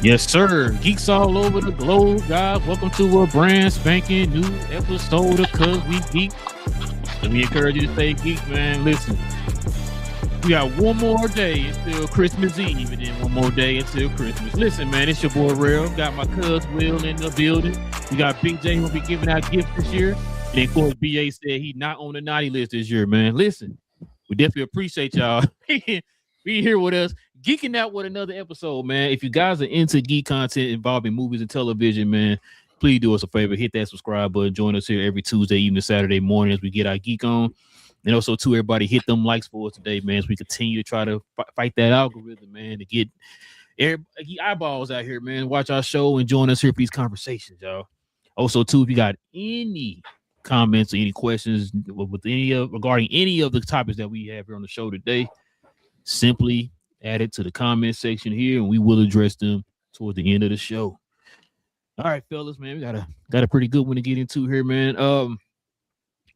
Yes, sir. Geeks all over the globe, guys. Welcome to a brand spanking new episode of Cuz We Geek. Let me encourage you to stay geek, man. Listen, we got one more day until Christmas Eve, and then one more day until Christmas. Listen, man, it's your boy Real. Got my cuz Will in the building. We got BJ who will be giving out gifts this year. And of course, BA said he not on the naughty list this year, man. Listen, we definitely appreciate y'all being here with us, geeking out with another episode, man. If you guys are into geek content involving movies and television, man, please do us a favor, hit that subscribe button. Join us here every Tuesday evening, Saturday morning as we get our geek on. And also, too, everybody hit them likes for us today, man, as we continue to try to fight that algorithm, man, to get eyeballs out here, man. Watch our show and join us here for these conversations, y'all. Also, too, if you got any comments or any questions with regarding any of the topics that we have here on the show today, simply add it to the comment section here, and we will address them toward the end of the show. All right, fellas, man, we got a pretty good one to get into here, man.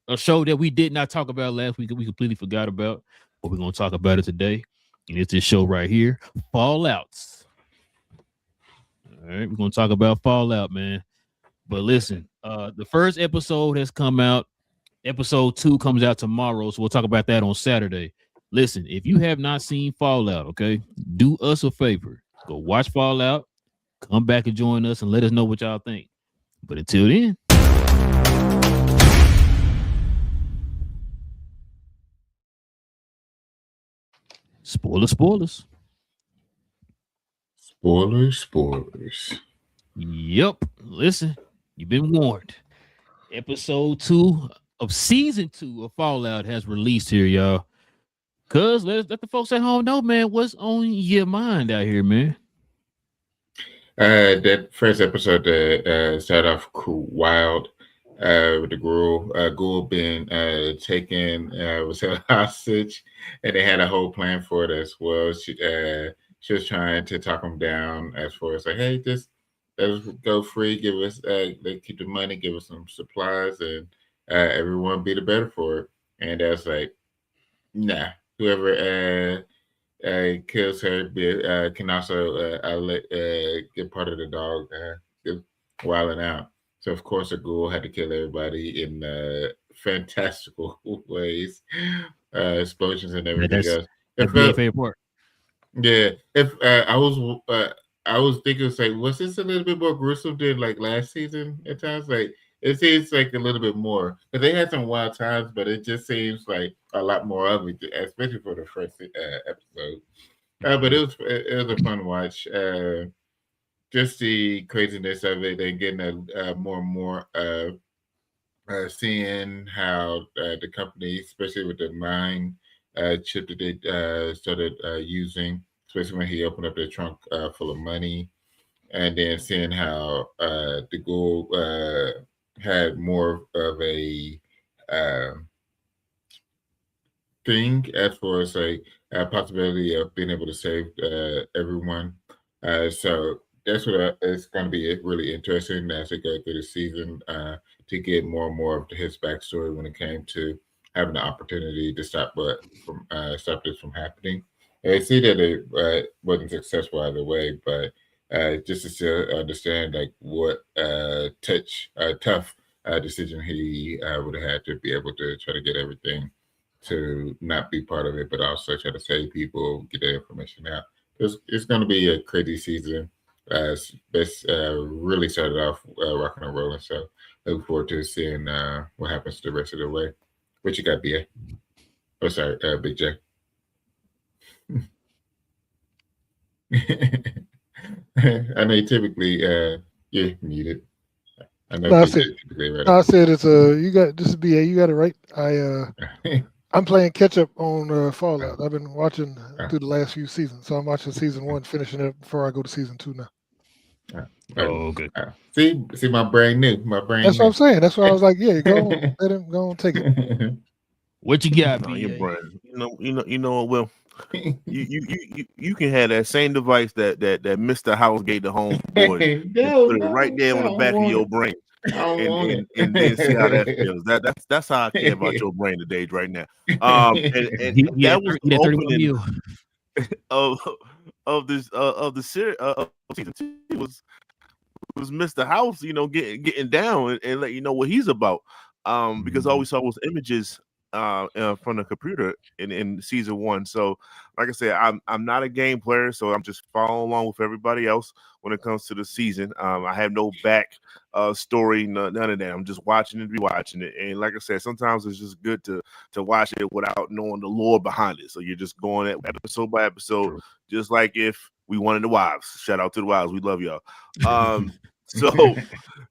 A show that we did not talk about last week, we completely forgot about, but we're gonna talk about it today, and it's this show right here, Fallouts. All right, we're gonna talk about Fallout, man. But listen, the first episode has come out. Episode 2 comes out tomorrow, so we'll talk about that on Saturday. Listen, if you have not seen Fallout, okay, do us a favor. Go watch Fallout, come back and join us and let us know what y'all think. But until then, spoilers. Spoilers. Yep. Listen, you've been warned. Episode 2 of season 2 of Fallout has released here, y'all. Cuz let the folks at home know, man, what's on your mind out here, man. That first episode that started off cool, wild with the Ghoul being taken, was held hostage, and they had a whole plan for it as well. She was trying to talk him down as far as like, hey, just let us go free, give us they keep the money, give us some supplies, and everyone be the better for it. And that's like, nah. Whoever kills her can also get part of the dog wilding out. So of course, a ghoul had to kill everybody in fantastical ways, explosions and everything else. That's my favorite part. Yeah, if I was thinking, say, was this a little bit more gruesome than like last season at times? Like, it seems like a little bit more, because they had some wild times, but it just seems like a lot more of it, especially for the first episode. But it was a fun watch. Just the craziness of it, and getting more and more seeing how the company, especially with the mine chip that they started using, especially when he opened up the trunk full of money, and then seeing how the ghoul had more of a thing as far as a possibility of being able to save everyone. So that's what it's going to be really interesting as they go through the season to get more and more of his backstory when it came to having the opportunity to stop this from happening. I see that it wasn't successful either way, but just to still understand like what tough decision he would have had to be able to try to get everything to not be part of it, but also try to save people, get the information out. It's going to be a crazy season. This really started off rocking and rolling, so look forward to seeing what happens the rest of the way. What you got, BA? Oh, sorry, Big J. I know you typically you're muted. I know. I said it's you got this is BA. You got it right. I'm playing catch up on Fallout. I've been watching through the last few seasons, so I'm watching season 1, finishing it before I go to season 2 now. Oh, good. See, my brain knew. That's what I'm saying. That's why I was like, yeah, go on, let him go and take it. What you got, your brain? You know what, Will? You can have that same device that Mr. House gave the homeboy. Put it right there on the back of your brain. And then see how that feels. That's how I care about your brain today, right now. And that was the opening of this of the series of season 2 was Mr. House, getting down and let you know what he's about. Because all we saw was images from the computer in season 1. So, like I said, I'm not a game player, so I'm just following along with everybody else when it comes to the season. I have no back story, none of that. I'm just watching it, rewatching it, and like I said, sometimes it's just good to watch it without knowing the lore behind it. So you're just going at episode by episode, just like if we wanted the wives. Shout out to the wives, we love y'all.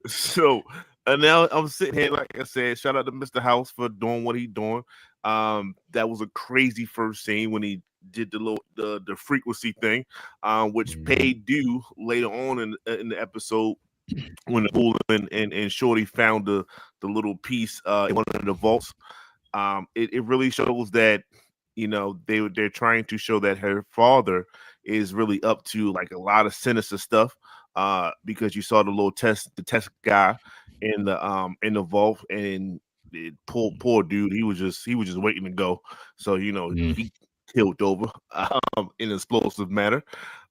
So and now I'm sitting here, like I said, shout out to Mr. House for doing what he's doing. That was a crazy first scene when he did the frequency thing, which paid due later on in the episode when the Bull and Shorty found the little piece in one of the vaults. It really shows that they're trying to show that her father is really up to like a lot of sinister stuff. Because you saw the test guy in the vault, and poor dude, he was just waiting to go. So he killed over in an explosive manner.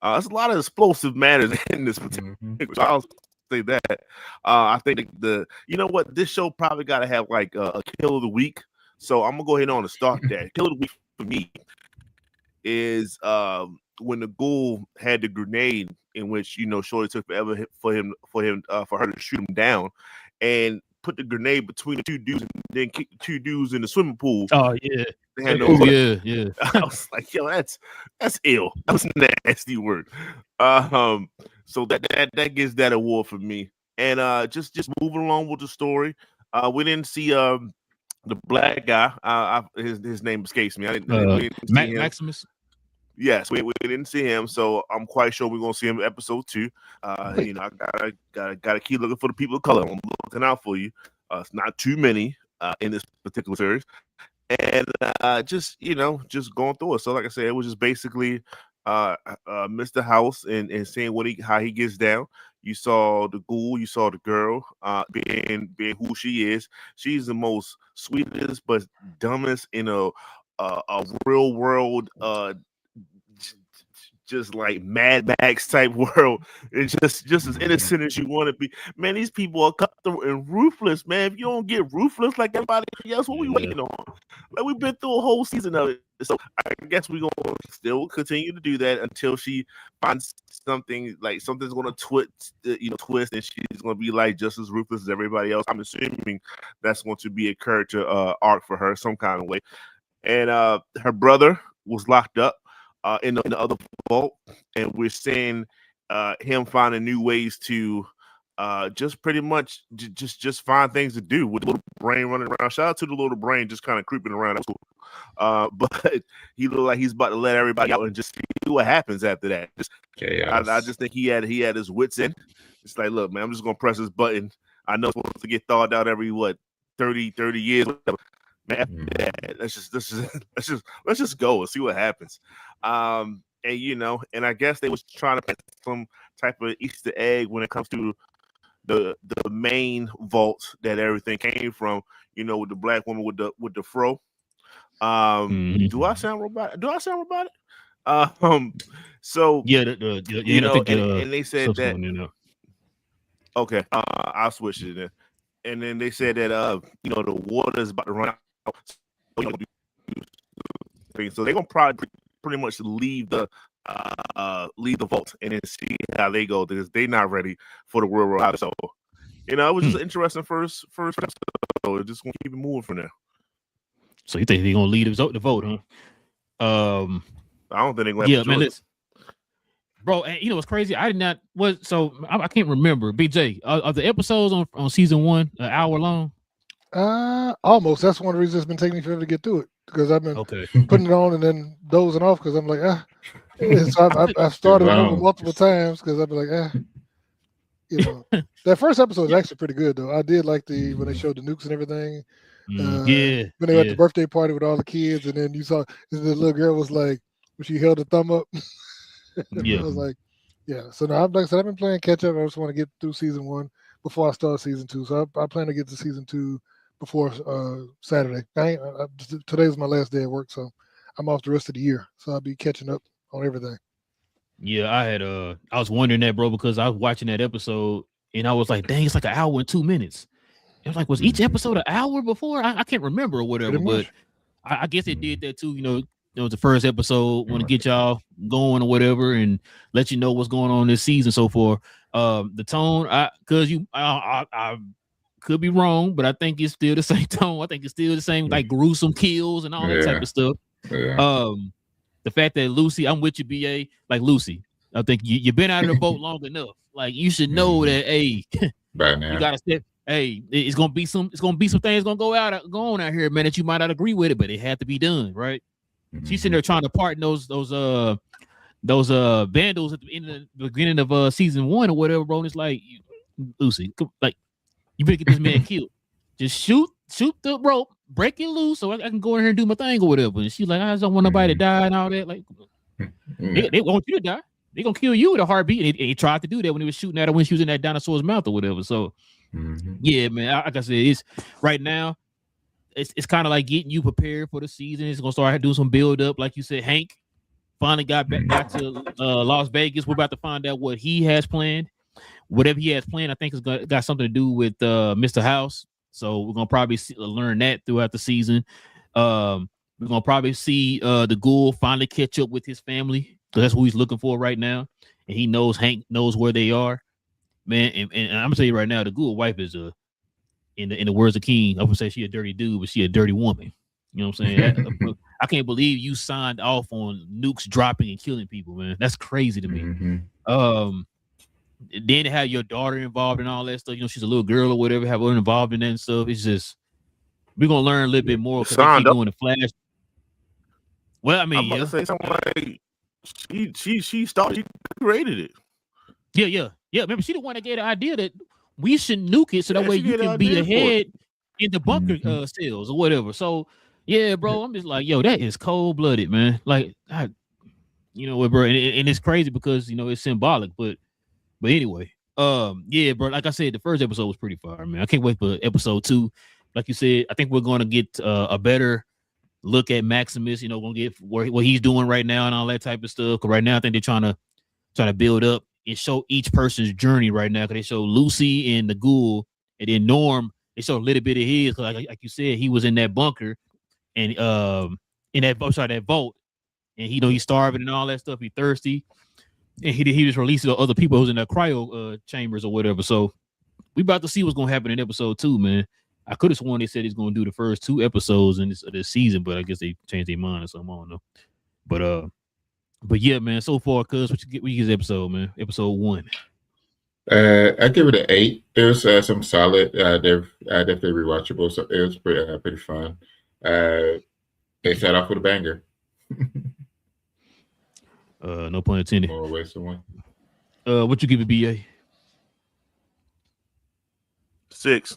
There's a lot of explosive matters in this particular. So I'll say that. I think this show probably got to have like a kill of the week. So I'm gonna go ahead on and start that. Kill of the week for me is when the ghoul had the grenade, in which Shorty took forever for her to shoot him down, and put the grenade between the two dudes, and then kicked the two dudes in the swimming pool. Oh yeah, yeah. I was like, yo, that's ill. That was a nasty word. So that gets that award for me. And just moving along with the story, we didn't see the black guy. His name escapes me. We didn't see him. Maximus. Yes, we didn't see him, so I'm quite sure we're gonna see him in episode 2. I gotta keep looking for the people of color. I'm looking out for you. It's not too many in this particular series, and just going through it. So, like I said, it was just basically Mr. House and seeing how he gets down. You saw the ghoul, you saw the girl being who she is. She's the most sweetest but dumbest in a real world just like Mad Max type world. It's just as innocent as you want to be. Man, these people are cutthroat and ruthless, man. If you don't get ruthless like everybody else, what we waiting on? Like, we've been through a whole season of it. So I guess we're gonna still continue to do that until she finds something, like something's gonna twist, and she's gonna be like just as ruthless as everybody else. I'm assuming that's going to be a character arc for her, some kind of way. And her brother was locked up in the other vault, and we're seeing him finding new ways to just pretty much just find things to do with the little brain running around. Shout out to the little brain just kind of creeping around. That's cool. But he looked like he's about to let everybody out and just see what happens after that. I just think he had his wits in. It's like, look, man, I'm just gonna press this button. I know it's supposed to get thawed out every 30 years, whatever. Man, let's just go and see what happens. And I guess they was trying to put some type of Easter egg when it comes to the main vault that everything came from. With the black woman with the fro. Do I sound robotic? So yeah, and they said that. Okay, I'll switch it then. And then they said that the water is about to run out. So they're gonna probably pretty much leave the vault and then see how they go, because they're not ready for the real world. So it was just an interesting first episode. So just gonna keep it moving from there. So you think they're gonna leave the vote, huh? I don't think they're gonna have man. Listen, bro, and what's crazy? I can't remember. BJ, are the episodes on season 1 an hour long? Almost. That's one of the reasons it's been taking me forever to get through it, because I've been putting it on and then dozing off because I'm like, So I've started it over multiple times because I've been like, That first episode is actually pretty good though. I did like when they showed the nukes and everything. When they were at the birthday party with all the kids, and then you saw the little girl was like, when she held a thumb up. I was like, yeah. So now, like I said, I've been playing catch up. I just want to get through season 1 before I start season 2. So I plan to get to season 2 before Saturday. Today's my last day at work, so I'm off the rest of the year. So I'll be catching up on everything. Yeah, I was wondering that, bro, because I was watching that episode and I was like, dang, it's like an hour and 2 minutes. It was like, was each episode an hour before? I can't remember or whatever, but I guess it did that too. It was the first episode, want to get y'all going or whatever, and let you know what's going on this season so far. The tone, I could be wrong, but I think it's still the same tone. I think it's still the same, like gruesome kills and all that type of stuff. Yeah. The fact that Lucy, I'm with you, BA, like Lucy. I think you've been out of the boat long enough. Like you should know that, hey, you gotta step. Hey, it's gonna be some things gonna go on out here, man, that you might not agree with it, but it had to be done, right? She's sitting there trying to pardon those vandals at the beginning of season 1 or whatever, bro. And it's like, Lucy, like you better get this man killed. Just shoot the rope, break it loose, so I can go in here and do my thing or whatever. And she's like, I just don't want nobody to die and all that. Like, they want you to die. They gonna kill you with a heartbeat. And he tried to do that when he was shooting at her when she was in that dinosaur's mouth or whatever. So, yeah, man. Like I said, it's right now. It's kind of like getting you prepared for the season. It's gonna start doing some build up, like you said. Hank finally got to Las Vegas. We're about to find out what he has planned. Whatever he has planned, I think it's got something to do with Mr. House. So we're gonna probably learn that throughout the season. We're gonna probably see the Ghoul finally catch up with his family, because that's who he's looking for right now, and he knows Hank knows where they are, man. And I'm gonna tell you right now, the Ghoul wife is in the words of King, I would say she a dirty dude, but she a dirty woman. You know what I'm saying? I can't believe you signed off on nukes dropping and killing people, man. That's crazy to me. Then to have your daughter involved in all that stuff, she's a little girl or whatever, have her involved in that and stuff. It's just, we're gonna learn a little bit more because they keep doing the Flash. Well, I mean, I'm about to say something like she started, she created it. Yeah. Remember, she the one that gave the idea that we should nuke it so that way you can be ahead in the bunker cells or whatever. So yeah, bro, I'm just like, yo, that is cold blooded, man. Like, you know what, bro, and it's crazy because it's symbolic, but anyway, yeah, bro. Like I said, the first episode was pretty fire, man. I can't wait for episode 2. Like you said, I think we're gonna get a better look at Maximus. Gonna get what he's doing right now and all that type of stuff. Because right now, I think they're trying to build up and show each person's journey right now. Because they show Lucy and the Ghoul, and then Norm. They show a little bit of his. Like you said, he was in that bunker and in that vault, and he's starving and all that stuff. He's thirsty. And he just released other people who's in the cryo chambers or whatever. So we about to see what's gonna happen in episode 2, man. I could have sworn they said he's gonna do the first 2 episodes in this season, but I guess they changed their mind or something. I don't know. But yeah, man. So far, cuz what you get this episode, man? Episode 1. I give it an 8. There's some solid. They're definitely rewatchable. So it was pretty fun. They set off with a banger. No pun intended. More ways than one. What you give it, BA? 6.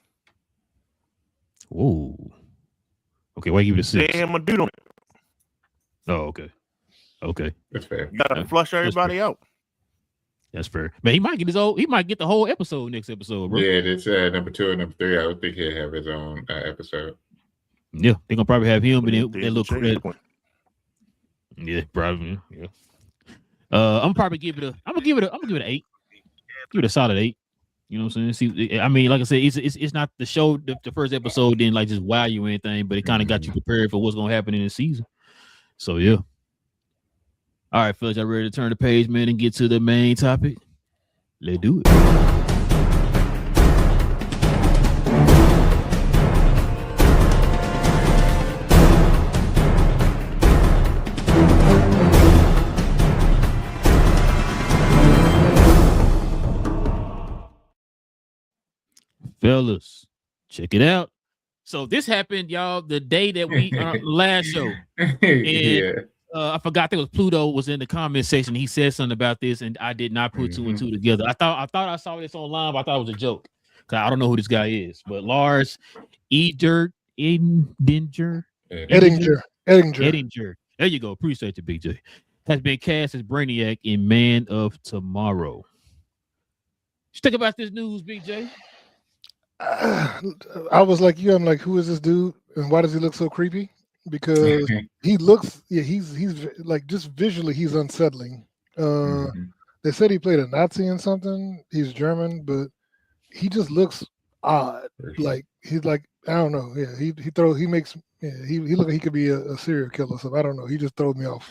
Whoa. Okay, why you give it a 6? Damn, a dude on it. Oh, okay. That's fair. You gotta flush everybody out. That's fair. Man, he might get the whole episode next episode, bro. Yeah, it's number 2 and number 3. I would think he'll have his own episode. Yeah, they're gonna probably have him, but they look credit. Yeah, probably. Yeah. I'm gonna give it an 8. Give it a solid 8. You know what I'm saying? See, I mean, like I said, it's not the show. The first episode didn't like just wow you or anything, but it kind of got you prepared for what's gonna happen in the season. So yeah. All right, fellas, y'all ready to turn the page, man, and get to the main topic? Let's do it. Fellas, check it out. So this happened, y'all, the day that we last show. And, I forgot, I think it was Pluto was in the comment section. He said something about this, and I did not put 2 and 2 together. I thought I saw this online, but I thought it was a joke. Cause I don't know who this guy is. But Lars Edinger. There you go. Appreciate you, Big J. Has been cast as Brainiac in Man of Tomorrow. Just think about this news, Big J. I was like you. I'm like, who is this dude, and why does he look so creepy? Because he looks, he's like, just visually, he's unsettling. They said he played a Nazi in something. He's German, but he just looks odd. Like he's like, I don't know. Yeah, he look like he could be a serial killer. So I don't know. He just throws me off.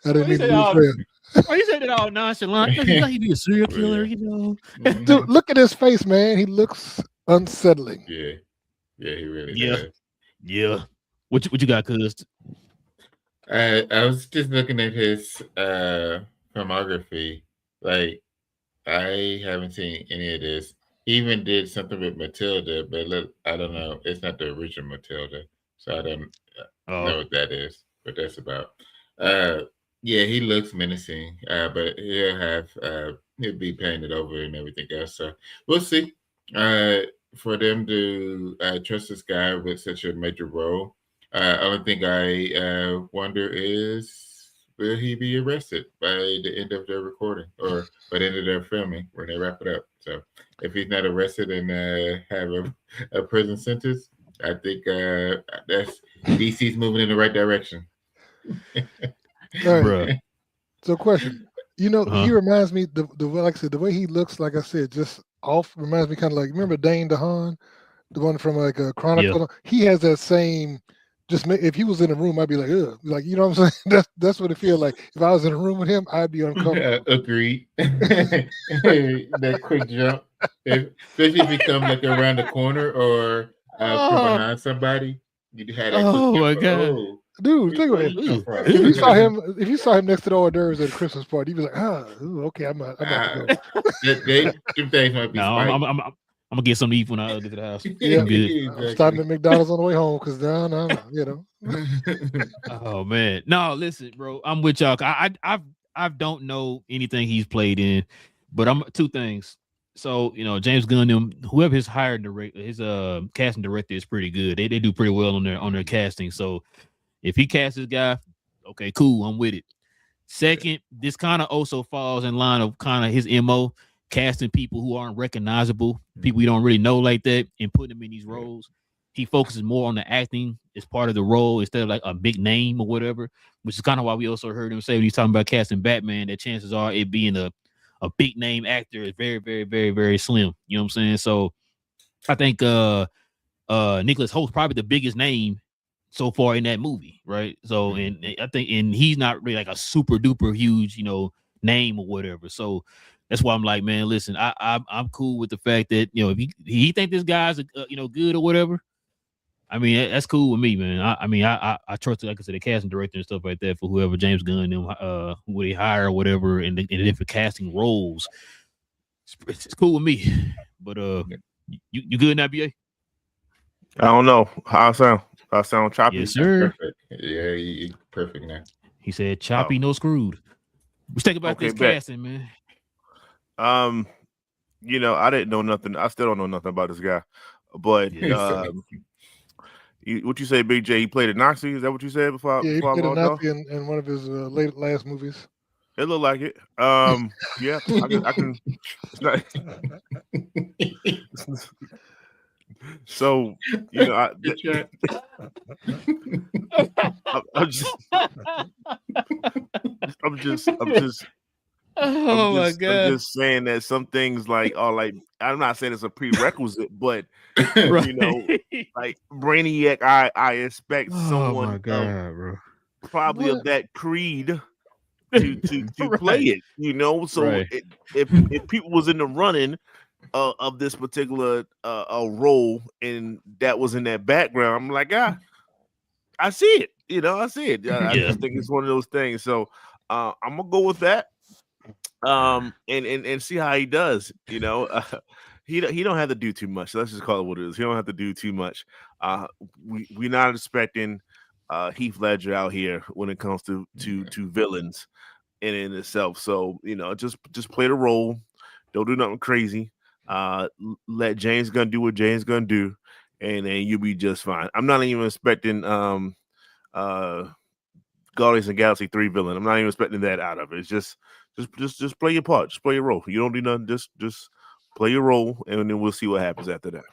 I didn't mean to lose friends. Why you say that all nonchalant? He be a serial killer, you know. Dude, look at his face, man. He looks unsettling. Yeah, he really does. Yeah. What you got, cuz? I was just looking at his filmography. Like, I haven't seen any of this. He even did something with Matilda, but I don't know. It's not the original Matilda, so I don't know what that is. What that's about. Yeah, he looks menacing, but he'll be painted over and everything else. So we'll see. For them to trust this guy with such a major role, only thing I wonder is, will he be arrested by the end of their recording or by the end of their filming when they wrap it up? So if he's not arrested and have a prison sentence, I think that's DC's moving in the right direction. Right. So, question. He reminds me like I said, the way he looks, like I said, just off reminds me kind of like, remember Dane DeHaan, the one from like a Chronicle. Yeah. He has that same. If he was in a room, I'd be like, ugh. Like, you know what I'm saying? That's what it feels like. If I was in a room with him, I'd be uncomfortable. Agreed. That quick jump, especially if you come like around the corner or from behind somebody, you had that quick jump. God. Dude, think about it. If you saw him next to the hors d'oeuvres at a Christmas party, you'd be like, okay, I'm about to go. Them things might be I'm gonna get something to eat when I get to the house. Yeah, I'm stopping at McDonald's on the way home because no, you know. Oh man, no, listen, bro, I'm with y'all. I don't know anything he's played in, but I'm two things. So James Gunn, whoever his casting director is pretty good. They do pretty well on their casting. So if he casts this guy, okay, cool, I'm with it. Second, this kind of also falls in line of kind of his MO, casting people who aren't recognizable, people you don't really know like that, and putting them in these roles. He focuses more on the acting as part of the role instead of like a big name or whatever, which is kind of why we also heard him say when he's talking about casting Batman that chances are it being a big name actor is very, very, very, very slim. You know what I'm saying? So I think Nicholas Holt's probably the biggest name so far in that movie, right? So and he's not really like a super duper huge, name or whatever. So that's why I'm like, man, listen, I'm cool with the fact that if he think this guy's good or whatever. I mean, that's cool with me, man. I trust, like I said, the casting director and stuff like that for whoever James Gunn who they hire or whatever, and the different casting roles. It's cool with me. But you good now, BA? I don't know how I sound choppy. Yes, sir. Perfect. Yeah, you perfect now. He said choppy, no screwed. Let's think about this casting, man. I didn't know nothing. I still don't know nothing about this guy. But what you say, Big J? He played a Nazi. Is that what you said before? Yeah, he played a Nazi in one of his last movies. It looked like it. Yeah, I can. It's not. So I'm just. Oh my God! I'm just saying that some things are like. I'm not saying it's a prerequisite, but like Brainiac, I expect someone. Oh my God, bro! Probably of that creed to right. play it. So right. if people was in the running of this particular role and that was in that background, I'm like, I see it. I see it. I just think it's one of those things. So I'm gonna go with that. And see how he does. He don't have to do too much. Let's just call it what it is. He don't have to do too much. We're not expecting Heath Ledger out here when it comes to villains in itself. So just play the role. Don't do nothing crazy. Let James Gunn do what James Gunn do, and then you'll be just fine. I'm not even expecting Guardians of the Galaxy 3 villain. I'm not even expecting that out of it. It's just play your part. Just play your role. You don't do nothing. Just play your role, and then we'll see what happens after that.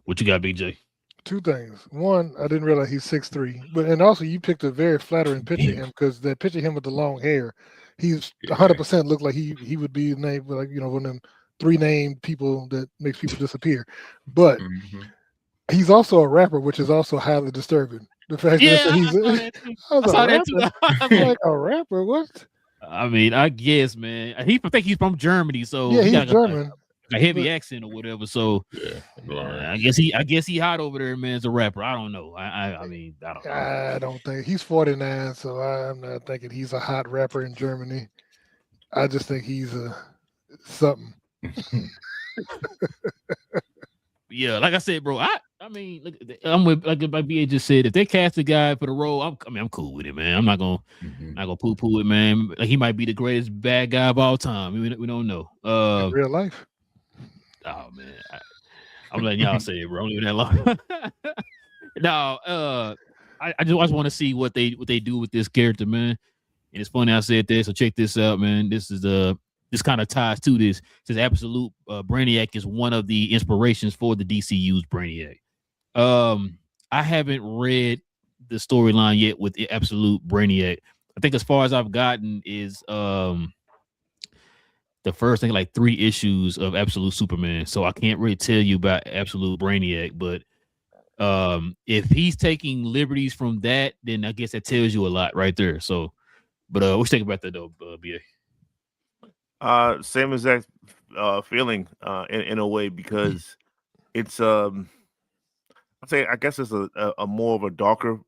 What you got, BJ? Two things. One, I didn't realize he's 6'3", and also you picked a very flattering picture of him because that picture of him with the long hair, he's 100% looked like he would be named like one of them 3 named people that makes people disappear. But he's also a rapper, which is also highly disturbing. The fact that he's I saw that too. I'm like, a rapper? What? I mean, I guess, man. I think he's from Germany, so yeah, he he's got German. a heavy accent or whatever. So I guess he hot over there, man, as a rapper. I don't know. I mean, I don't know. I don't think he's 49, so I'm not thinking he's a hot rapper in Germany. I just think he's a something. Yeah, like I said, bro. I mean, look, I'm with like BA just said. If they cast a guy for the role, I'm cool with it, man. I'm not gonna poo poo it, man. Like he might be the greatest bad guy of all time. We don't know. In real life. Oh man, I'm letting y'all say it, bro. I'm leaving that alone. No, I just want to see what they do with this character, man. And it's funny I said this. So check this out, man. This is this kind of ties to this. It says Absolute Brainiac is one of the inspirations for the DCU's Brainiac. I haven't read the storyline yet with the Absolute Brainiac. I think as far as I've gotten is the first thing, like 3 issues of Absolute Superman. So I can't really tell you about Absolute Brainiac, but if he's taking liberties from that, then I guess that tells you a lot right there. So, but what you think about that though, BA? Same exact feeling in a way, because it's I'd say, I guess it's a more of a darker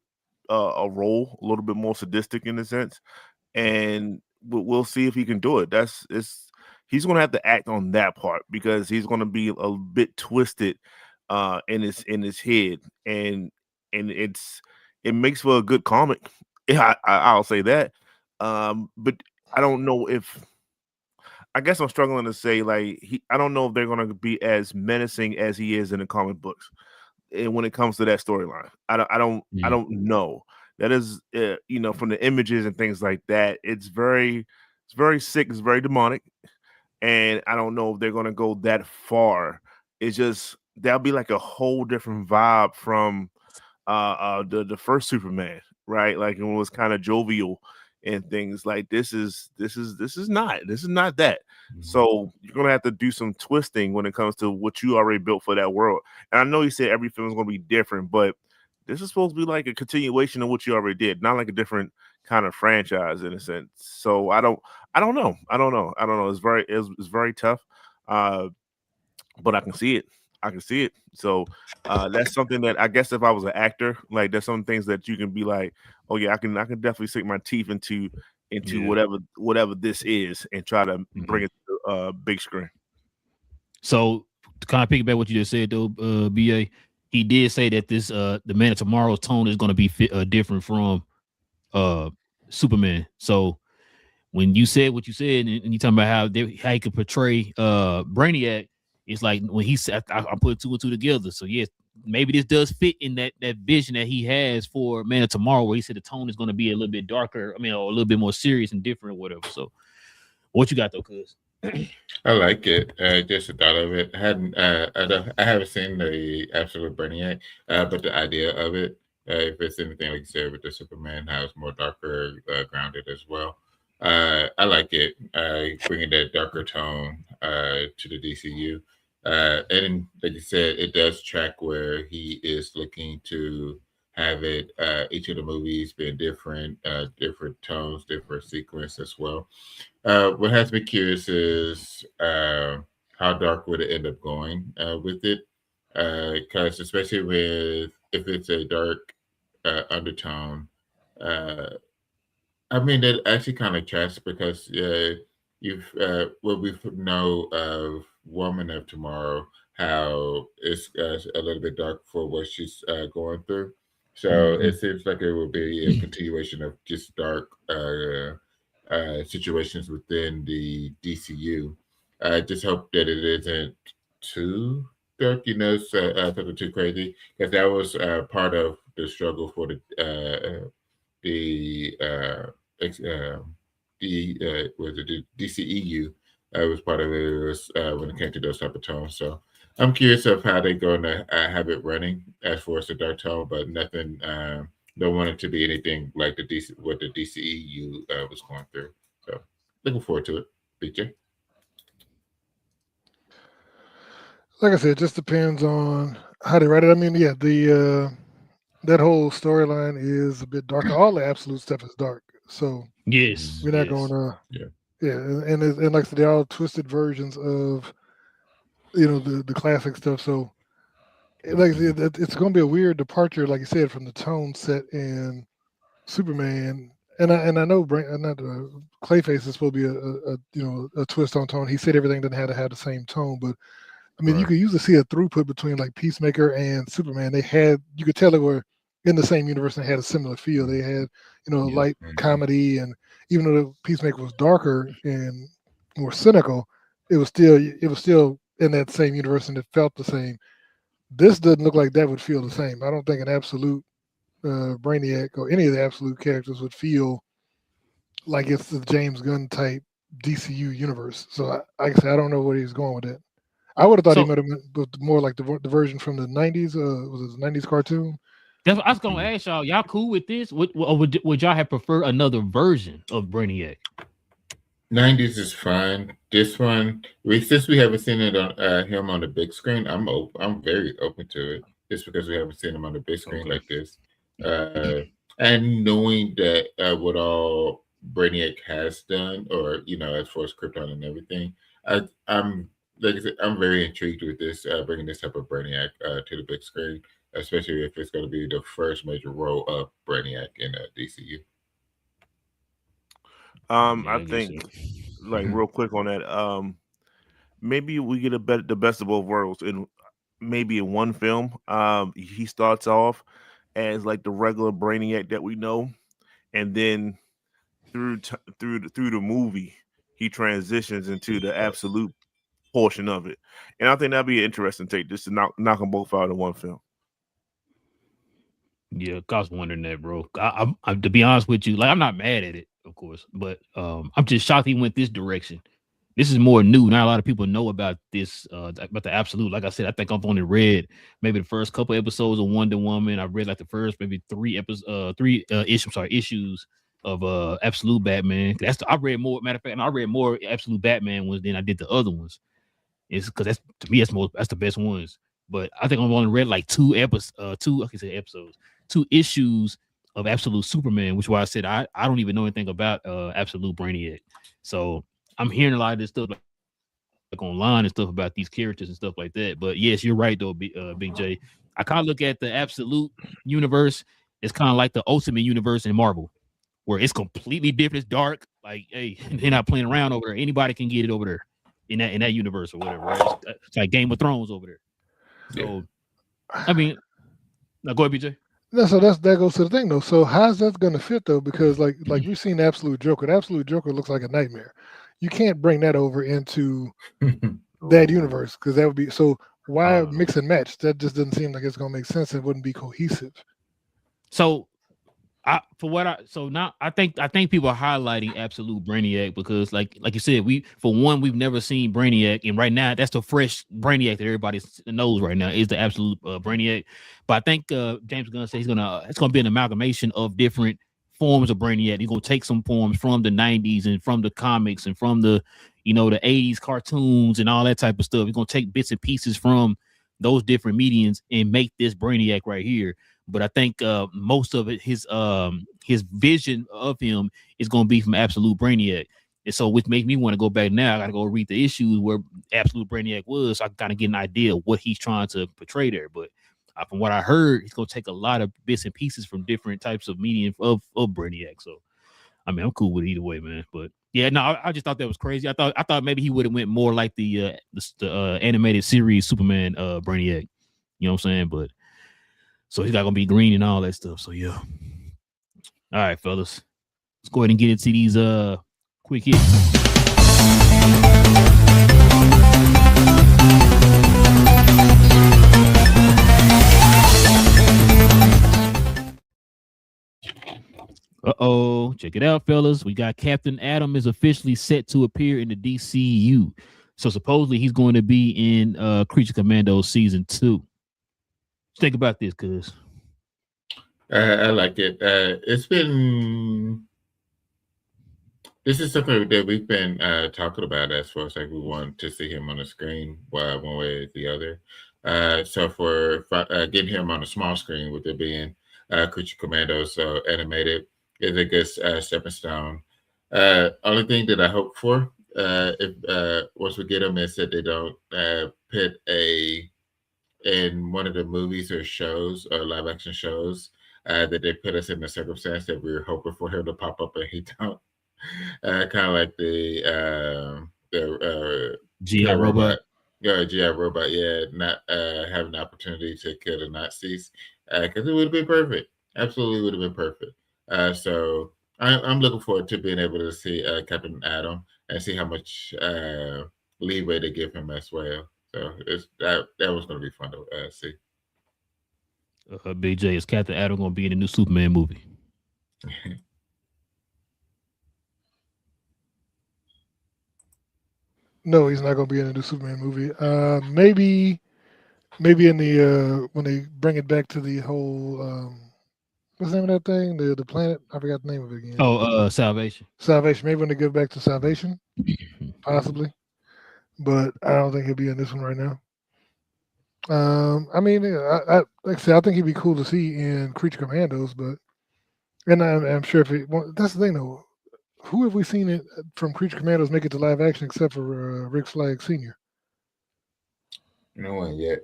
a role, a little bit more sadistic in a sense, and we'll see if he can do it. He's going to have to act on that part, because he's going to be a bit twisted in his head, and it makes for a good comic. Yeah, I'll say that. But I don't know if. I guess I'm struggling to say, like, I don't know if they're going to be as menacing as he is in the comic books, and when it comes to that storyline. I don't know. That is, from the images and things like that, it's very sick, it's very demonic, and I don't know if they're going to go that far. It's just that'll be like a whole different vibe from the first Superman, right? Like, it was kind of jovial and things. Like, this is not that. So you're gonna have to do some twisting when it comes to what you already built for that world. And I know you said every film is gonna be different, but this is supposed to be like a continuation of what you already did, not like a different kind of franchise in a sense. So I don't know. It's very tough. But I can see it. So that's something that I guess if I was an actor, like, there's some things that you can be like, oh yeah, I can definitely sink my teeth into whatever this is, and try to bring it to the big screen. So to kind of piggyback what you just said though, BA, he did say that this the Man of Tomorrow's tone is going to be different from Superman. So when you said what you said, and you talking about how he could portray Brainiac, it's like when he said, I put 2 and 2 together. So yes, maybe this does fit in that vision that he has for Man of Tomorrow, where he said the tone is going to be a little bit darker. I mean, or a little bit more serious and different or whatever. So what you got though, cuz? I like it. Just the thought of it. I haven't seen the Absolute Brainiac, but the idea of it, if it's anything like you said with the Superman, how it's more darker, grounded as well. I like it. Bringing that darker tone to the DCU. And like you said, it does track where he is looking to have it, each of the movies being different tones, different sequence as well. What has me curious is how dark would it end up going with it? Because especially if it's a dark undertone, I mean, that actually kind of tracks, because what we know of Woman of Tomorrow, how it's a little bit dark for what she's going through. So it seems like it will be a continuation of just dark situations within the DCU. I just hope that it isn't too dark, something too crazy, because that was part of the struggle for the DCEU. Was part of it was when it came to those type of tones. So I'm curious of how they're going to have it running as far as the Dark Tower, but nothing. Don't want it to be anything like the what the DCEU was going through. So looking forward to it. BJ. Like I said, it just depends on how they write it. I mean, yeah, the that whole storyline is a bit darker. All the absolute stuff is dark, so Yes, we're not going to. Yeah. Yeah, and like I said, they're all twisted versions of the classic stuff. So like I said, it's going to be a weird departure, like you said, from the tone set in Superman. And I know not Clayface is supposed to be a twist on tone. He said everything didn't have to have the same tone, but I mean, you could usually see a throughput between like Peacemaker and Superman. You could tell they were in the same universe and had a similar feel. They had, light comedy, and even though the Peacemaker was darker and more cynical, it was still in that same universe and it felt the same. This doesn't look like that would feel the same. I don't think an absolute Brainiac or any of the absolute characters would feel like it's the James Gunn type DCU universe. So, like I said, I don't know where he's going with it. I would have thought he might have been more like the version from the 90s. Was it the 90s cartoon? That's what I was going to ask y'all. Y'all cool with this? Would y'all have preferred another version of Brainiac? 90s is fine. This one, since we haven't seen it on him on the big screen, I'm very open to it. Just because we haven't seen him on the big screen like this, and knowing that what all Brainiac has done, or as far as Krypton and everything, I'm like I said, I'm very intrigued with this bringing this type of Brainiac to the big screen, especially if it's going to be the first major role of Brainiac in DCU. I think, real quick on that, maybe we get the best of both worlds, and maybe in one film, he starts off as like the regular Brainiac that we know, and then through the movie, he transitions into the absolute portion of it, and I think that'd be an interesting take, just to knock them both out in one film. Yeah, I was wondering that, bro. I'm to be honest with you, like I'm not mad at it, of course, but I'm just shocked he went this direction. This is more new. Not a lot of people know about this, about the absolute. Like I said, I think I've only read maybe the first couple episodes of Wonder Woman. I read like the first maybe three issues of Absolute Batman. I read more. Matter of fact, I read more Absolute Batman ones than I did the other ones. It's because to me that's the best ones. But I think I've only read like two issues of Absolute Superman, which is why I said I don't even know anything about Absolute Brainiac. So I'm hearing a lot of this stuff like online and stuff about these characters and stuff like that. But yes, you're right though, Big J. I kind of look at the Absolute universe. It's kind of like the Ultimate universe in Marvel, where it's completely different. It's dark. Like, hey, they're not playing around over there. Anybody can get it over there in that universe or whatever. Right? It's like Game of Thrones over there. So, I mean, now go ahead, BJ. No, so that goes to the thing though. So how's that going to fit though? Because like we've seen Absolute Joker. The Absolute Joker looks like a nightmare. You can't bring that over into that universe because that would be so. Why mix and match? That just doesn't seem like it's going to make sense. It wouldn't be cohesive. So, I think people are highlighting Absolute Brainiac because, like you said, we've never seen Brainiac, and right now that's the fresh Brainiac that everybody knows right now is the Absolute Brainiac. But I think James Gunn said it's gonna be an amalgamation of different forms of Brainiac. He's gonna take some forms from the 90s and from the comics and from the the 80s cartoons and all that type of stuff. He's gonna take bits and pieces from those different mediums and make this Brainiac right here. But I think most of it, his vision of him is going to be from Absolute Brainiac. And so which makes me want to go back now. I got to go read the issues where Absolute Brainiac was. So I kind of get an idea of what he's trying to portray there. But from what I heard, he's going to take a lot of bits and pieces from different types of medium of Brainiac. So, I mean, I'm cool with it either way, man. But yeah, no, I just thought that was crazy. I thought maybe he would have went more like the animated series Superman Brainiac. You know what I'm saying? But so he's not gonna be green and all that stuff. So yeah. All right, fellas. Let's go ahead and get into these quick hits. Check it out, fellas. We got Captain Atom is officially set to appear in the DCU. So supposedly he's going to be in Creature Commandos season 2. Think about this, cuz. I like it. This is something that we've been talking about as far as like we want to see him on the screen one way or the other. So for getting him on a small screen with it being Creature Commandos animated is a good stepping stone. Only thing that I hope for if once we get him is that they don't put in one of the movies or shows or live action shows that they put us in the circumstance that we were hoping for him to pop up and he don't. Kind of like the G.I. Robot. Yeah, G.I. Robot. Yeah, not having the opportunity to kill the Nazis because it would have been perfect. Absolutely would have been perfect. So I'm looking forward to being able to see Captain Atom and see how much leeway they give him as well. So that was going to be fun to see. BJ, is Captain Atom going to be in the new Superman movie? No, he's not going to be in the new Superman movie. Maybe in the when they bring it back to the whole what's the name of that thing? The planet? I forgot the name of it again. Oh, Salvation. Salvation. Maybe when they get back to Salvation, possibly. But I don't think he'll be in this one right now. I mean, I like I said, I think he'd be cool to see in Creature Commandos, but I'm sure if that's the thing though. Who have we seen it from Creature Commandos make it to live action except for Rick Flag Sr.? No one yet.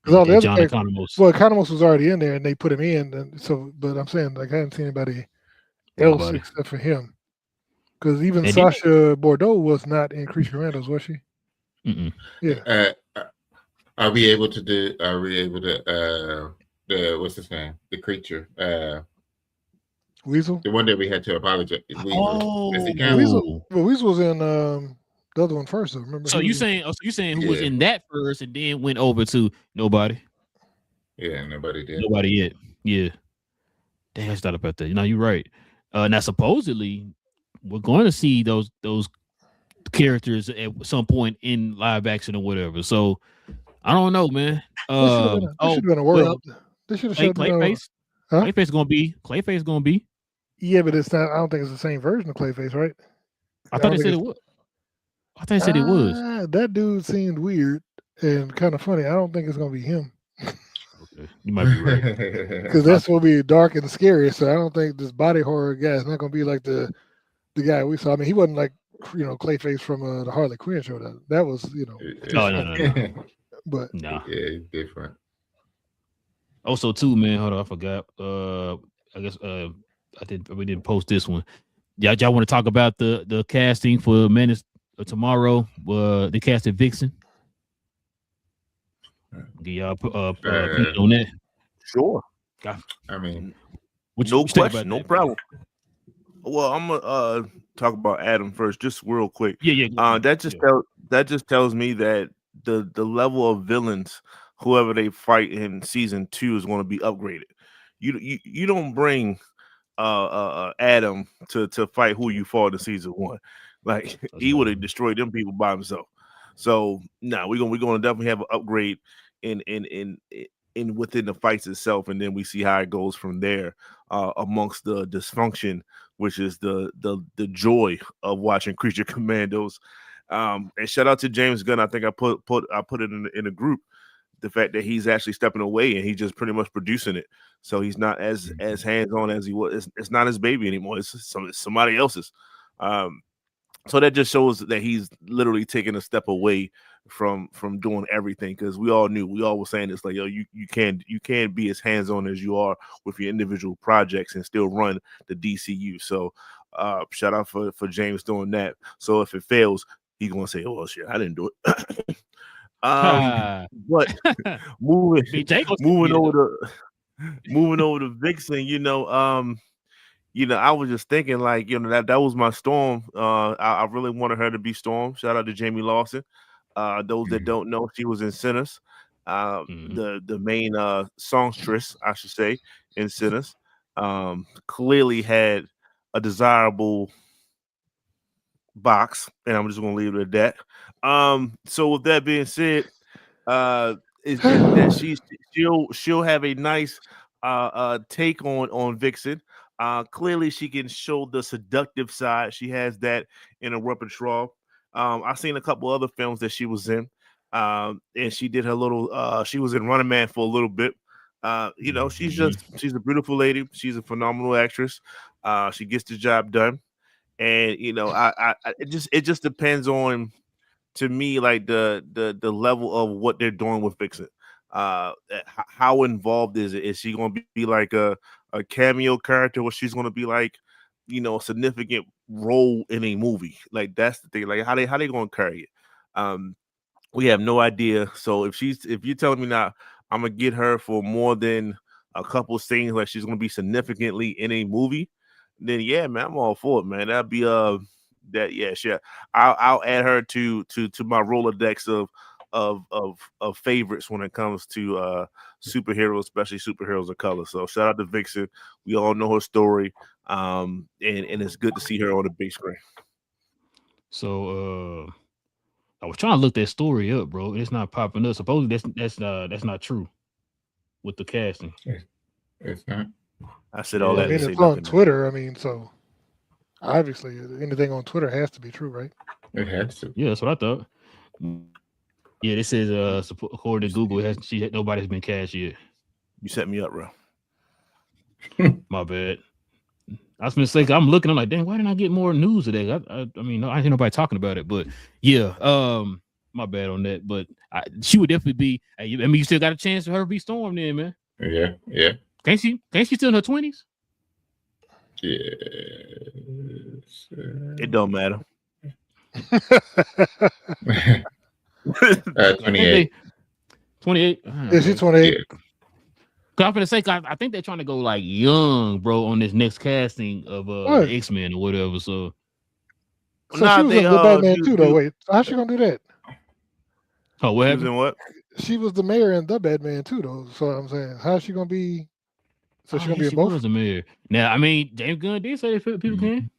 Because all the other John Economos. Well, Economos was already in there, and they put him in. And so, but I'm saying like I haven't seen anybody else except for him. Because even Sasha Bordeaux was not in Creature Commandos, was she? Mm-mm. Yeah. Are we able to the what's his name? The creature. Weasel? The one that we had to apologize. Weasel. Well, Weasel was in the other one first, though. Remember? So you saying who was in that first and then went over to nobody? Yeah, nobody did. Nobody yet. Yeah. Damn, I thought about that. No, you're right. Now supposedly we're going to see those characters at some point in live action or whatever. So I don't know, man. This should have been a world. They should have showed Clayface. Huh? Clayface gonna be. Yeah, but it's not. I don't think it's the same version of Clayface, right? I thought they said it was. I thought they said it was. That dude seemed weird and kind of funny. I don't think it's gonna be him. Okay, you might be right. Because that's gonna be dark and scary. So I don't think this body horror guy is not gonna be like the guy we saw. I mean, he wasn't like Clayface from the Harley Quinn show. That was No. But yeah, it's different. Also, too, man. Hold on, I forgot. I guess we didn't post this one. Y'all want to talk about the casting for Menace tomorrow? They casted Vixen. Get y'all on that. Sure. I mean, no question, no problem. Well, I'm gonna talk about Adam first, just real quick. Yeah. That just tells me that the level of villains, whoever they fight in season 2, is going to be upgraded. You don't bring Adam to fight who you fought in season 1. Like he would have destroyed them people by himself. So we're gonna definitely have an upgrade in within the fights itself, and then we see how it goes from there amongst the dysfunction, which is the joy of watching Creature Commandos. And shout out to James Gunn. I think I put it in a group. The fact that he's actually stepping away and he's just pretty much producing it, so he's not as hands on as he was. It's not his baby anymore. It's somebody else's. So that just shows that he's literally taking a step away from doing everything, because we all were saying this, like, yo, you can't be as hands on as you are with your individual projects and still run the DCU. So shout out for James doing that. So if it fails, he's gonna say, oh shit, I didn't do it. But moving over to Vixen, I was just thinking, like, that was my Storm. I really wanted her to be Storm. Shout out to Jamie Lawson. Those that don't know, she was in Sinners. The main songstress, I should say, in Sinners. Clearly had a desirable box, and I'm just gonna leave it at that. So with that being said, is that she'll have a nice take on Vixen. Clearly she can show the seductive side. She has that in her repertoire. I've seen a couple other films that she was in. And she did her little she was in Running Man for a little bit. She's a beautiful lady. She's a phenomenal actress. She gets the job done. And it just depends on, to me, like the level of what they're doing with Vixen. How involved is it? Is she going to be like a cameo character, or she's going to be like, a significant role in a movie? Like, that's the thing. Like, how they going to carry it? We have no idea. So if you're telling me now, I'm gonna get her for more than a couple scenes, like she's gonna be significantly in a movie, then yeah, man, I'm all for it, man. That'd be sure. I'll add her to my Rolodex of favorites when it comes to superheroes, especially superheroes of color. So shout out to Vixen. We all know her story. And it's good to see her on the big screen. So I was trying to look that story up, bro. It's not popping up. Supposedly that's not true with the casting. It's not. I said all that. I mean, it's on Twitter. I mean, so obviously anything on Twitter has to be true, right? It has to. Yeah, that's what I thought. Yeah, this says according to Google, nobody's been cast yet. You set me up, bro. My bad. I was gonna say, I'm looking. I'm like, dang, why didn't I get more news today? I mean, no, I hear nobody talking about it, but yeah, my bad on that. But she would definitely be. I mean, you still got a chance for her to be Storm, then, man. Yeah. Can't she still in her 20s? Yes. It don't matter. 28. 28. Yeah, she's 28. Yeah. I'm gonna say, I think they're trying to go like young, bro, on this next casting of X-Men or whatever. So she was in the Batman too, though. Wait, how's she gonna do that? Oh, what happened? What? She was the mayor in the Batman too, though. So I'm saying, how's she gonna be? So she's gonna be in both. Was the mayor. Now, I mean, James Gunn did say that people can.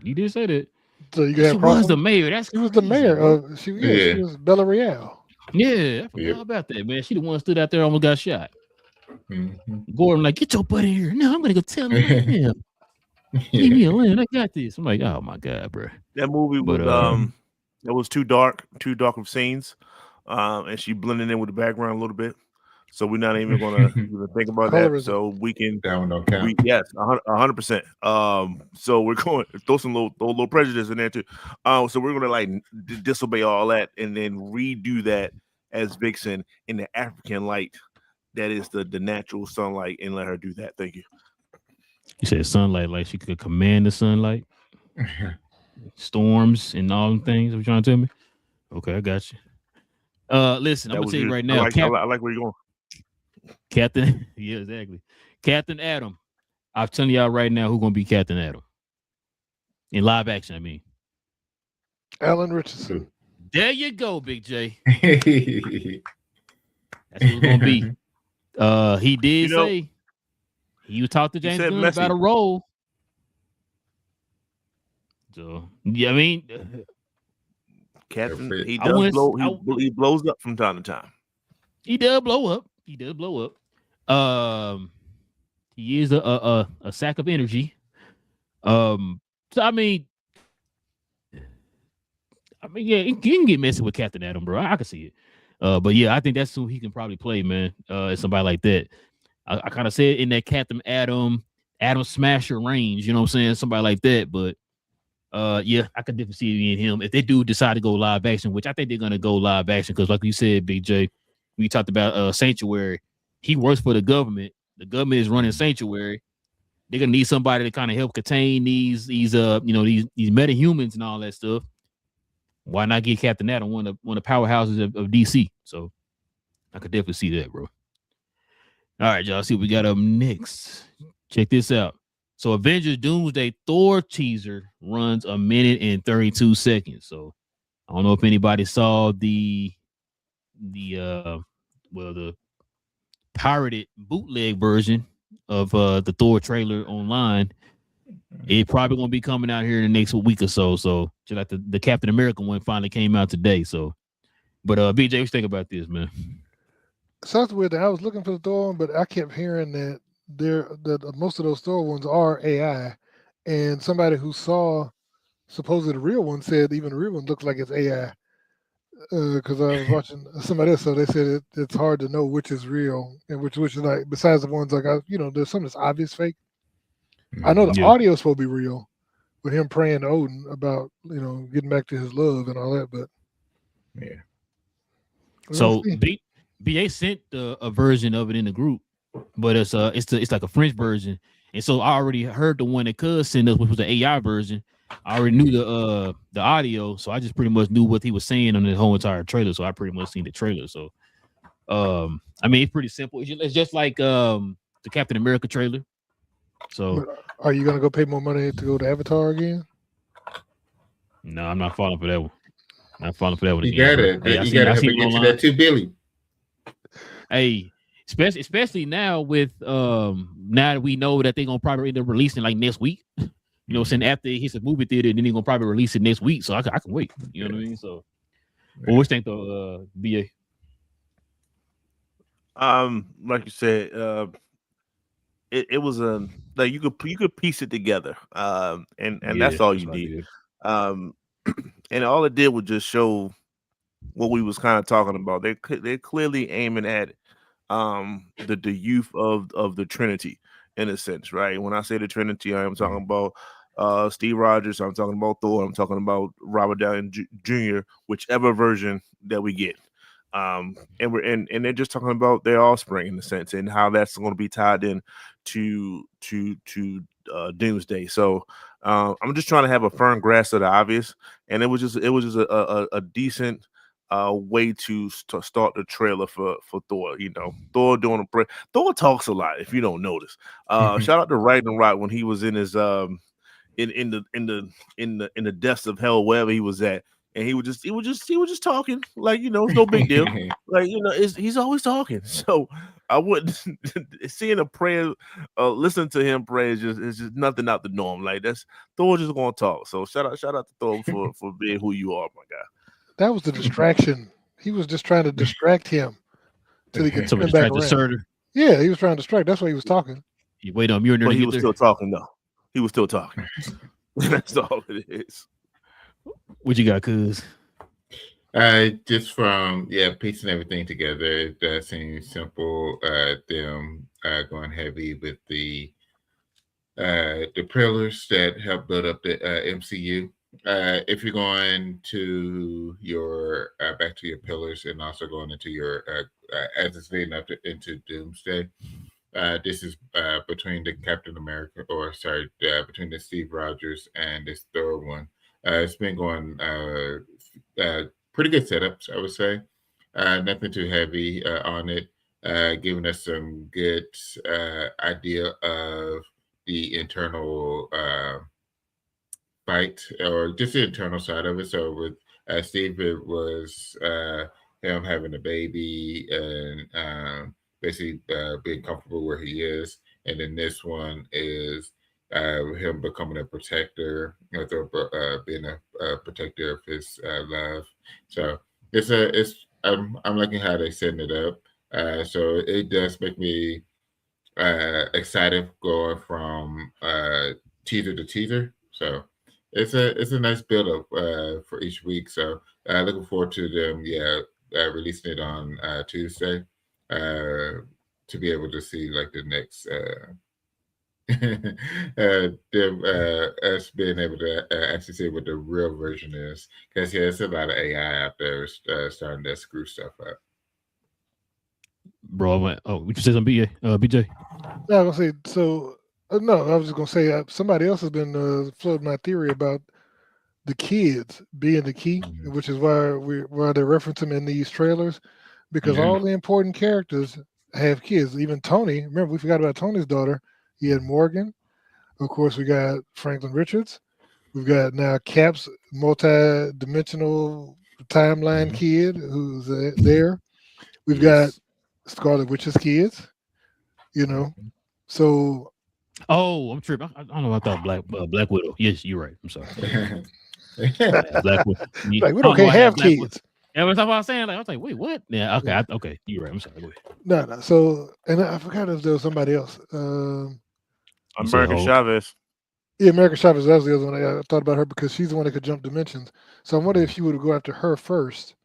He did say that. So you got. She was the mayor. She was the mayor. She was Bella Real. Yeah, I forgot about that, man. She the one stood out there, almost got shot. Mm-hmm. Gordon like, get your butt in here. No, I'm gonna go tell him. Leave me alone. I got this. I'm like, oh my god, bro. That movie was too dark of scenes, and she blended in with the background a little bit. So we're not even gonna even think about that. So we can yes, 100%. So we're going to throw some little prejudice in there too. So we're gonna like disobey all that and then redo that as Vixen in the African light. That is the natural sunlight, and let her do that. Thank you. You said sunlight, like she could command the sunlight, storms, and all them things. Are you trying to tell me? Okay, I got you. Listen, I'm gonna tell you right now. I like where you're going, Captain. Yeah, exactly. Captain Adam. I'm telling y'all right now who's gonna be Captain Adam in live action. I mean, Alan Richardson. There you go, Big J. That's who it's gonna be. He did say he would talk to James Gunn about a role. So yeah, I mean, Captain, he does blow. He blows up from time to time. He does blow up. He is a sack of energy. So I mean, yeah, you can get messy with Captain Adam, bro. I can see it. But yeah, I think that's who he can probably play, man. Somebody like that. I kind of said in that Captain Adam Smasher range, you know what I'm saying? Somebody like that. But yeah, I could definitely see it in him if they do decide to go live action, which I think they're gonna go live action because, like you said, Big J, we talked about Sanctuary. He works for the government. The government is running Sanctuary. They're gonna need somebody to kind of help contain these metahumans and all that stuff. Why not get Captain Adam, one of the powerhouses of DC? So I could definitely see that, bro. All right, y'all. See what we got up next. Check this out. So Avengers Doomsday Thor teaser runs 1 minute and 32 seconds. So I don't know if anybody saw the pirated bootleg version of the Thor trailer online. It probably gonna be coming out here in the next week or so. So just like the Captain America one finally came out today. So, but BJ, what you think about this, man? Sounds weird. I was looking for the Thor one, but I kept hearing that that most of those Thor ones are AI, and somebody who saw supposedly the real one said even the real one looks like it's AI. Because I was watching somebody else, so they said it's hard to know which is real and which is like. Besides the ones like there's some that's obvious fake. I know the audio is supposed to be real, with him praying to Odin about getting back to his love and all that. But yeah. So BA sent a version of it in the group, but it's like a French version, and so I already heard the one that Cuz sent us, which was the AI version. I already knew the audio, so I just pretty much knew what he was saying on the whole entire trailer. So I pretty much seen the trailer. So, I mean, it's pretty simple. It's just like the Captain America trailer. So, are you gonna go pay more money to go to Avatar again? No, I'm not falling for that one. Not falling for that one you again. Gotta, you gotta help me get to that $2 billion. Hey, especially now with now that we know that they're gonna probably end up releasing like next week. You know, saying after it hits a movie theater, and then they're gonna probably release it next week. So I can wait. You know what I mean? So, what you think though, BA? Like you said, it was like you could piece it together. And that's all you need. And all it did was just show what we was kind of talking about. They're clearly aiming at the youth of the Trinity in a sense, right? When I say the Trinity, I am talking about Steve Rogers, I'm talking about Thor, I'm talking about Robert Downey Jr., whichever version that we get. And they're just talking about their offspring in a sense and how that's going to be tied in to Doomsday. So I'm just trying to have a firm grasp of the obvious, and it was just a decent way to start the trailer for Thor. You know, Thor doing Thor talks a lot if you don't notice. Shout out to Ragnarok when he was in his in the depths of hell, wherever he was at. And he was just talking like, it's no big deal. Like, he's always talking. So I wouldn't seeing a prayer, listening to him pray is just nothing out the norm. Like that's Thor just gonna talk. So shout out to Thor for being who you are, my guy. That was the distraction. He was just trying to distract him till he could spin back around. Yeah, he was trying to distract. That's why he was talking. You wait on Mjolnir. But he was still talking though. He was still talking. That's all it is. What you got, Cuz? Just from piecing everything together, it does seem simple. Them going heavy with the pillars that help build up the MCU. If you're going to your back to your pillars and also going into your as it's leading up into Doomsday, this is between the Captain America, between the Steve Rogers and this Thor one. It's been going pretty good setups, I would say. Nothing too heavy on it, giving us some good idea of the internal fight or just the internal side of it. So with Steve, it was him having a baby and basically being comfortable where he is. And then this one is him becoming a protector, being a protector of his love. So I'm liking how they're setting it up. So it does make me excited going from teaser to teaser. So it's a nice build up for each week. So looking forward to them, releasing it on Tuesday to be able to see like the next. Us being able to actually see what the real version is, because there's a lot of AI out there starting to screw stuff up. Bro, would you say something, BJ? No, I was gonna say so. No, I was just gonna say somebody else has been floating my theory about the kids being the key, which is why they reference them in these trailers, because all the important characters have kids. Even Tony. Remember, we forgot about Tony's daughter. He had Morgan. Of course, we got Franklin Richards. We've got now Cap's multi-dimensional timeline kid who's there. We've got Scarlet Witch's kids, So Oh, I'm tripping. I don't know. I thought Black Widow. Yes, you're right. I'm sorry. Black Widow. Like, we don't can't have kids. Yeah, that's what I was saying. Like, I was like, wait, what? Yeah, okay, okay. You're right. I'm sorry. Go ahead. No. So, and I forgot if there was somebody else. America Chavez. Yeah, America Chavez. That was the other one. I thought about her because she's the one that could jump dimensions. So I'm wondering if you would go after her first,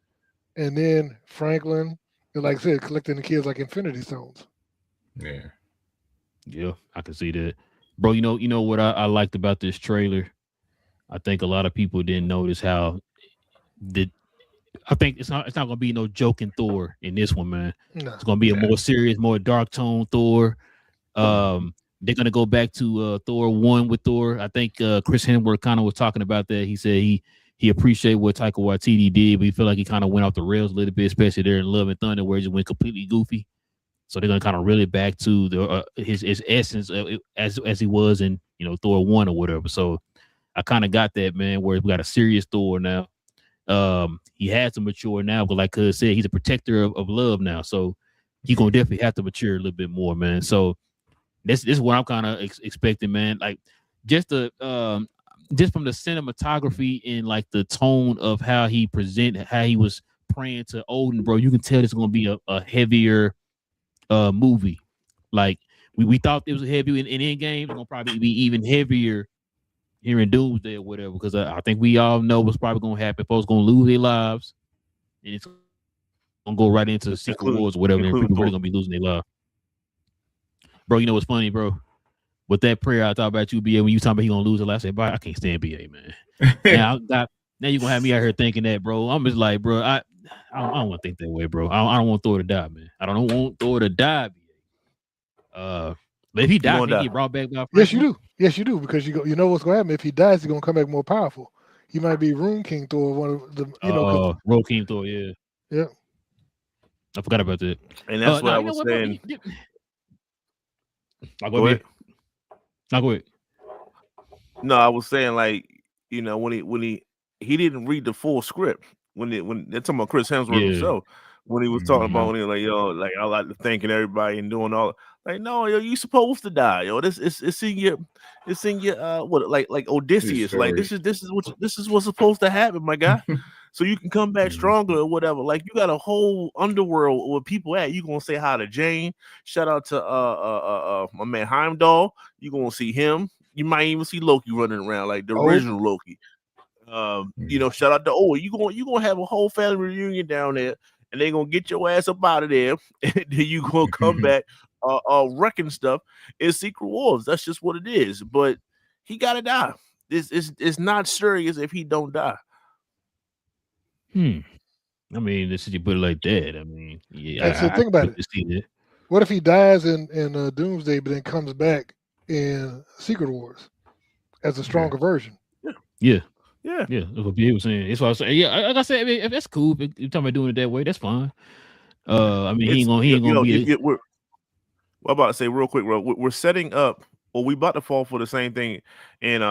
and then Franklin, and like I said, collecting the kids like Infinity Stones. Yeah, I can see that, bro. You know what I liked about this trailer. I think a lot of people didn't notice how I think it's not gonna be no joking Thor in this one, man. No. It's gonna be a more serious, more dark tone Thor. They're gonna go back to Thor 1 with Thor. I think Chris Hemsworth kind of was talking about that. He said he appreciated what Taika Waititi did, but he felt like he kind of went off the rails a little bit, especially there in Love and Thunder, where he just went completely goofy. So they're gonna kind of reel it back to the his essence as he was in Thor 1 or whatever. So I kind of got that, man. Where we got a serious Thor now. He has to mature now, but like Cuz said, he's a protector of love now. So he's gonna definitely have to mature a little bit more, man. So this is what I'm kind of expecting, man. Like just from the cinematography and like the tone of how he presented, how he was praying to Odin, bro. You can tell it's gonna be a heavier movie. Like we thought it was heavy in Endgame. It's gonna probably be even heavier here in Doomsday or whatever, because I think we all know what's probably gonna happen. Folks gonna lose their lives, and it's gonna go right into Secret Wars or whatever, and people really gonna be losing their lives. Bro, you know what's funny, bro? With that prayer I thought about you, BA, when you talking about he gonna lose it, I said, bro, I can't stand BA, man. now you gonna have me out here thinking that, bro. I'm just like, bro, I don't want to think that way, bro. I don't want Thor to die, man. I don't want Thor to die, BA. But if he dies, he get brought back by Yes, you do. Yes, you do, because you know what's gonna happen. If he dies, he's gonna come back more powerful. He might be Rune King Thor, one of the Rune King Thor, yeah. Yeah. I forgot about that. And that's what I was saying. Go ahead. Go ahead. No, I was saying, like, when he didn't read the full script when they're talking about Chris Hemsworth himself, when he was talking about when he like I like to thanking everybody and doing all like, no, you supposed to die, it's in your what like Odysseus, like this is what's supposed to happen, my guy. So you can come back stronger or whatever. Like, you got a whole underworld where people at. You gonna say hi to Jane. Shout out to my man Heimdall. You gonna see him. You might even see Loki running around like the original Loki. Shout out to Owen. You gonna have a whole family reunion down there, and they gonna get your ass up out of there, and then you gonna come back wrecking stuff in Secret Wars. That's just what it is. But he gotta die. It's not serious if he don't die. I mean, this is you put it like that. I mean, yeah. So think about it. What if he dies in Doomsday, but then comes back in Secret Wars as a stronger version? Yeah. That's what he was saying. That's what I was saying. Yeah, like I said, I mean, if that's cool. If you're talking about doing it that way, that's fine. I mean, he ain't gonna be. I'm about to say real quick, bro. We're setting up. Well, we about to fall for the same thing in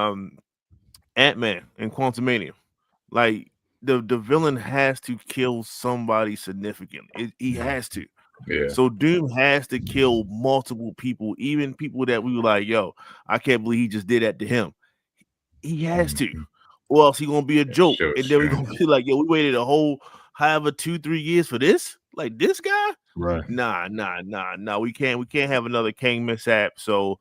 Ant-Man and Quantumania. Like, the villain has to kill somebody significant. He has to. Yeah. So Doom has to kill multiple people, even people that we were like, yo, I can't believe he just did that to him. He has to, or else he's gonna be a joke. And then we're gonna be like, yo, we waited a whole 2-3 years for this? Like, this guy? Right. Nah. We can't have another Kang mishap. So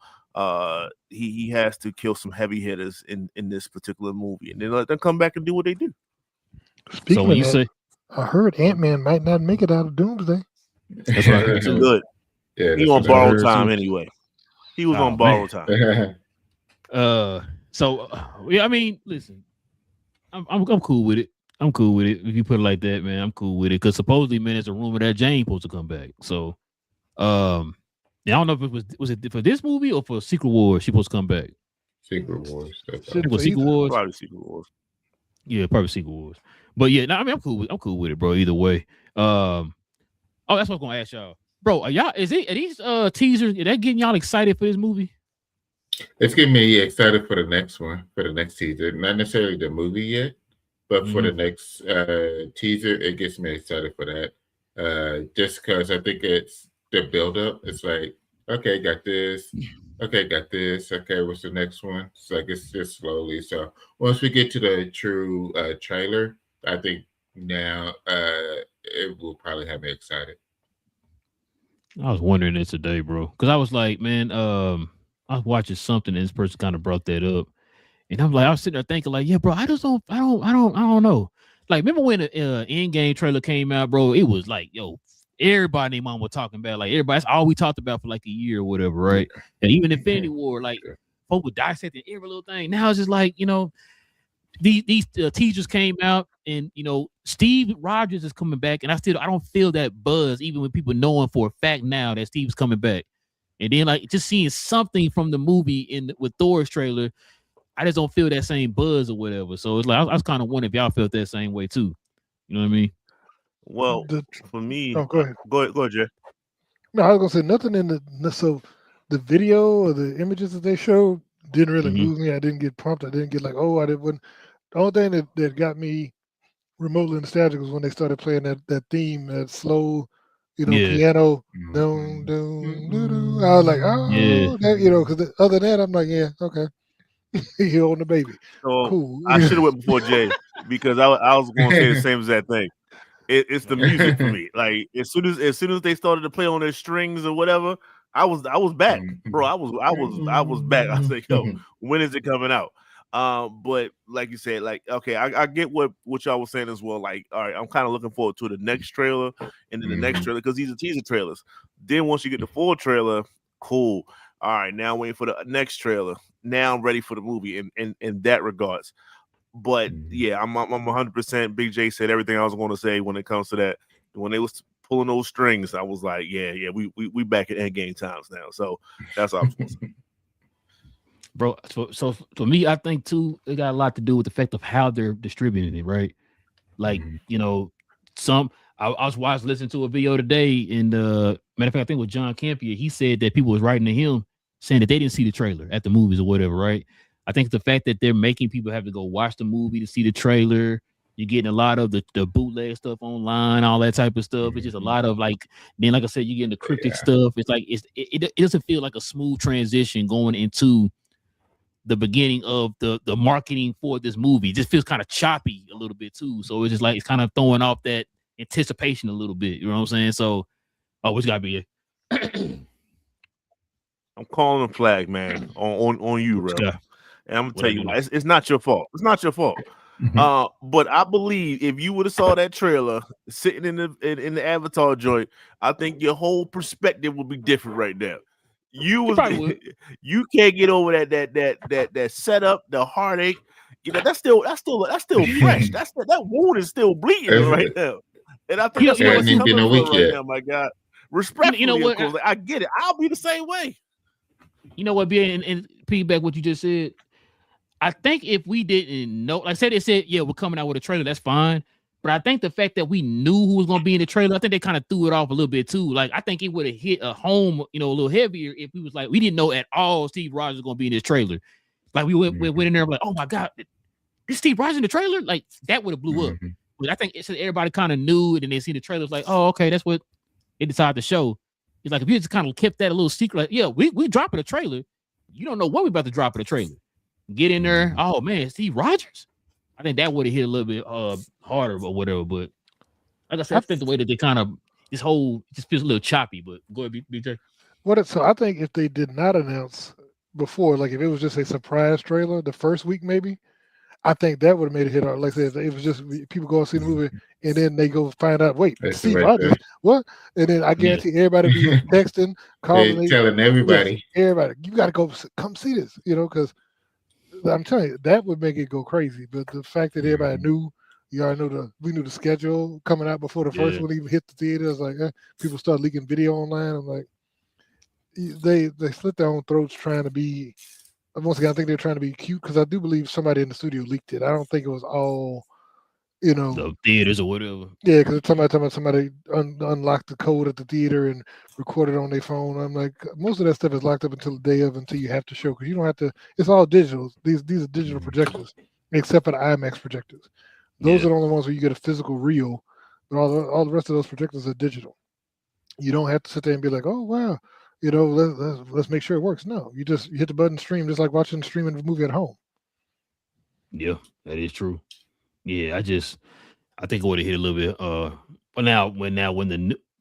he has to kill some heavy hitters in this particular movie, and then let them come back and do what they do. Speaking of that, I heard Ant-Man might not make it out of Doomsday. That's what I heard too. Good. Yeah, he on borrowed time anyway. He was on borrowed time. I mean, listen, I'm cool with it. I'm cool with it. If you put it like that, man, I'm cool with it. Because supposedly, man, there's a rumor that Jane's supposed to come back. So, I don't know if it was it for this movie or for Secret Wars. She supposed to come back. Secret Wars. Secret Wars. Probably Secret Wars. Yeah, probably Secret Wars. But yeah, I mean, I'm cool with it, bro. Either way. Oh, that's what I'm gonna ask y'all, bro. Are these teasers? Are that getting y'all excited for this movie? It's getting me excited for the next one, for the next teaser. Not necessarily the movie yet, but for the next teaser, it gets me excited for that. Just because I think it's the build-up. It's like, okay, got this. Okay, got this. Okay, what's the next one? So I guess just slowly. So once we get to the true trailer, I think now it will probably have me excited. I was wondering this today, bro, because I was like, man, I was watching something and this person kind of brought that up, and I'm like, I was sitting there thinking, like, yeah, bro, I don't know. Like, remember when the Endgame trailer came out, bro? It was like, yo, everybody and their mom was talking about, like, everybody. That's all we talked about for like a year or whatever, right? And even Infinity War, like, folk would dissecting every little thing. Now it's just like, these teasers came out, and Steve Rogers is coming back, and I don't feel that buzz, even when people knowing for a fact now that Steve's coming back. And then like just seeing something from the movie with Thor's trailer, I just don't feel that same buzz or whatever. So it's like I was kind of wondering if y'all felt that same way too. You know what I mean? Well, for me, go ahead. Go ahead, Jay. No, I was gonna say nothing in the video or the images that they showed didn't really move me. I didn't get pumped. I didn't get like, oh, I didn't. The only thing that got me remotely nostalgic was when they started playing that theme, that slow, piano. Dun, dun, dun, dun. I was like, oh, that, because other than that, I'm like, yeah, okay. He holding the baby. So cool. I should have went before Jay because I was going to say the same exact thing. It's the music for me. Like as soon as they started to play on their strings or whatever, I was back, bro. I was back. I was like, yo, when is it coming out? But like you said, like, okay, I get what y'all was saying as well. Like, all right, I'm kind of looking forward to the next trailer and then the next trailer because these are teaser trailers. Then once you get the full trailer, cool. All right, now I'm waiting for the next trailer. Now I'm ready for the movie in that regards. But yeah, I'm 100%. Big J said everything I was going to say when it comes to that. When they was pulling those strings, I was like, yeah, we back at Endgame times now. So that's what I was going to say. Bro, so for me, I think too, it got a lot to do with the fact of how they're distributing it, right? Like, I was listening to a video today, and matter of fact, I think with John Campion, he said that people was writing to him saying that they didn't see the trailer at the movies or whatever, right? I think the fact that they're making people have to go watch the movie to see the trailer, you're getting a lot of the bootleg stuff online, all that type of stuff. It's just a lot of like I said, you're getting the cryptic stuff. It's like it doesn't feel like a smooth transition going into the beginning of the marketing for this movie. It just feels kind of choppy a little bit too. So it's just like it's kind of throwing off that anticipation a little bit. You know what I'm saying? So it's gotta be it. I'm calling a flag, man, on you, bro. And I'm gonna tell you why. It's not your fault. It's not your fault. But I believe if you would have saw that trailer sitting in the Avatar joint, I think your whole perspective would be different right now. You can't get over that setup, the heartache. That's still fresh. That wound is still bleeding right now. And I think that's what it's coming from right now, my God. Respectfully, of course, I get it. I'll be the same way. You know what, and piggyback what you just said. I think if we didn't know, like I said, yeah, we're coming out with a trailer, that's fine. But I think the fact that we knew who was going to be in the trailer, I think they kind of threw it off a little bit too. Like, I think it would have hit a home, a little heavier if we was like, we didn't know at all Steve Rogers was going to be in this trailer. Like, we went in there like, oh my God, is Steve Rogers in the trailer? Like, that would have blew up. But I think it's everybody kind of knew it, and they see the trailers like, oh, okay, that's what they decided to show. It's like, if you just kind of kept that a little secret, like, yeah, we dropping a trailer. You don't know what we about to drop in a trailer. Get in there. Oh man, Steve Rogers. I think that would have hit a little bit harder or whatever. But like I said, I think the way that they kind of it just feels a little choppy. But go ahead, BJ. So I think if they did not announce before, like if it was just a surprise trailer the first week, maybe, I think that would have made it hit hard. Like I said, it was just people go and see the movie and then they go find out, wait, Steve Rogers, what? And then I guarantee everybody be texting, calling, telling everybody, everybody, you got to come see this, because I'm telling you, that would make it go crazy. But the fact that everybody knew, we knew the schedule coming out before the first one even hit the theaters. Like people start leaking video online. I'm like, they slit their own throats trying to be. Once again, I think they're trying to be cute because I do believe somebody in the studio leaked it. I don't think it was all, the theaters or whatever. Yeah, because somebody unlocked the code at the theater and recorded on their phone. I'm like, most of that stuff is locked up until the day of, until you have to show, because you don't have to. It's all digital. These are digital projectors, except for the IMAX projectors. Those are the only ones where you get a physical reel, but all the rest of those projectors are digital. You don't have to sit there and be like, oh wow, let's make sure it works. No, you hit the button, stream, just like watching streaming a movie at home. Yeah, that is true. Yeah, I think I would have hit a little bit. But when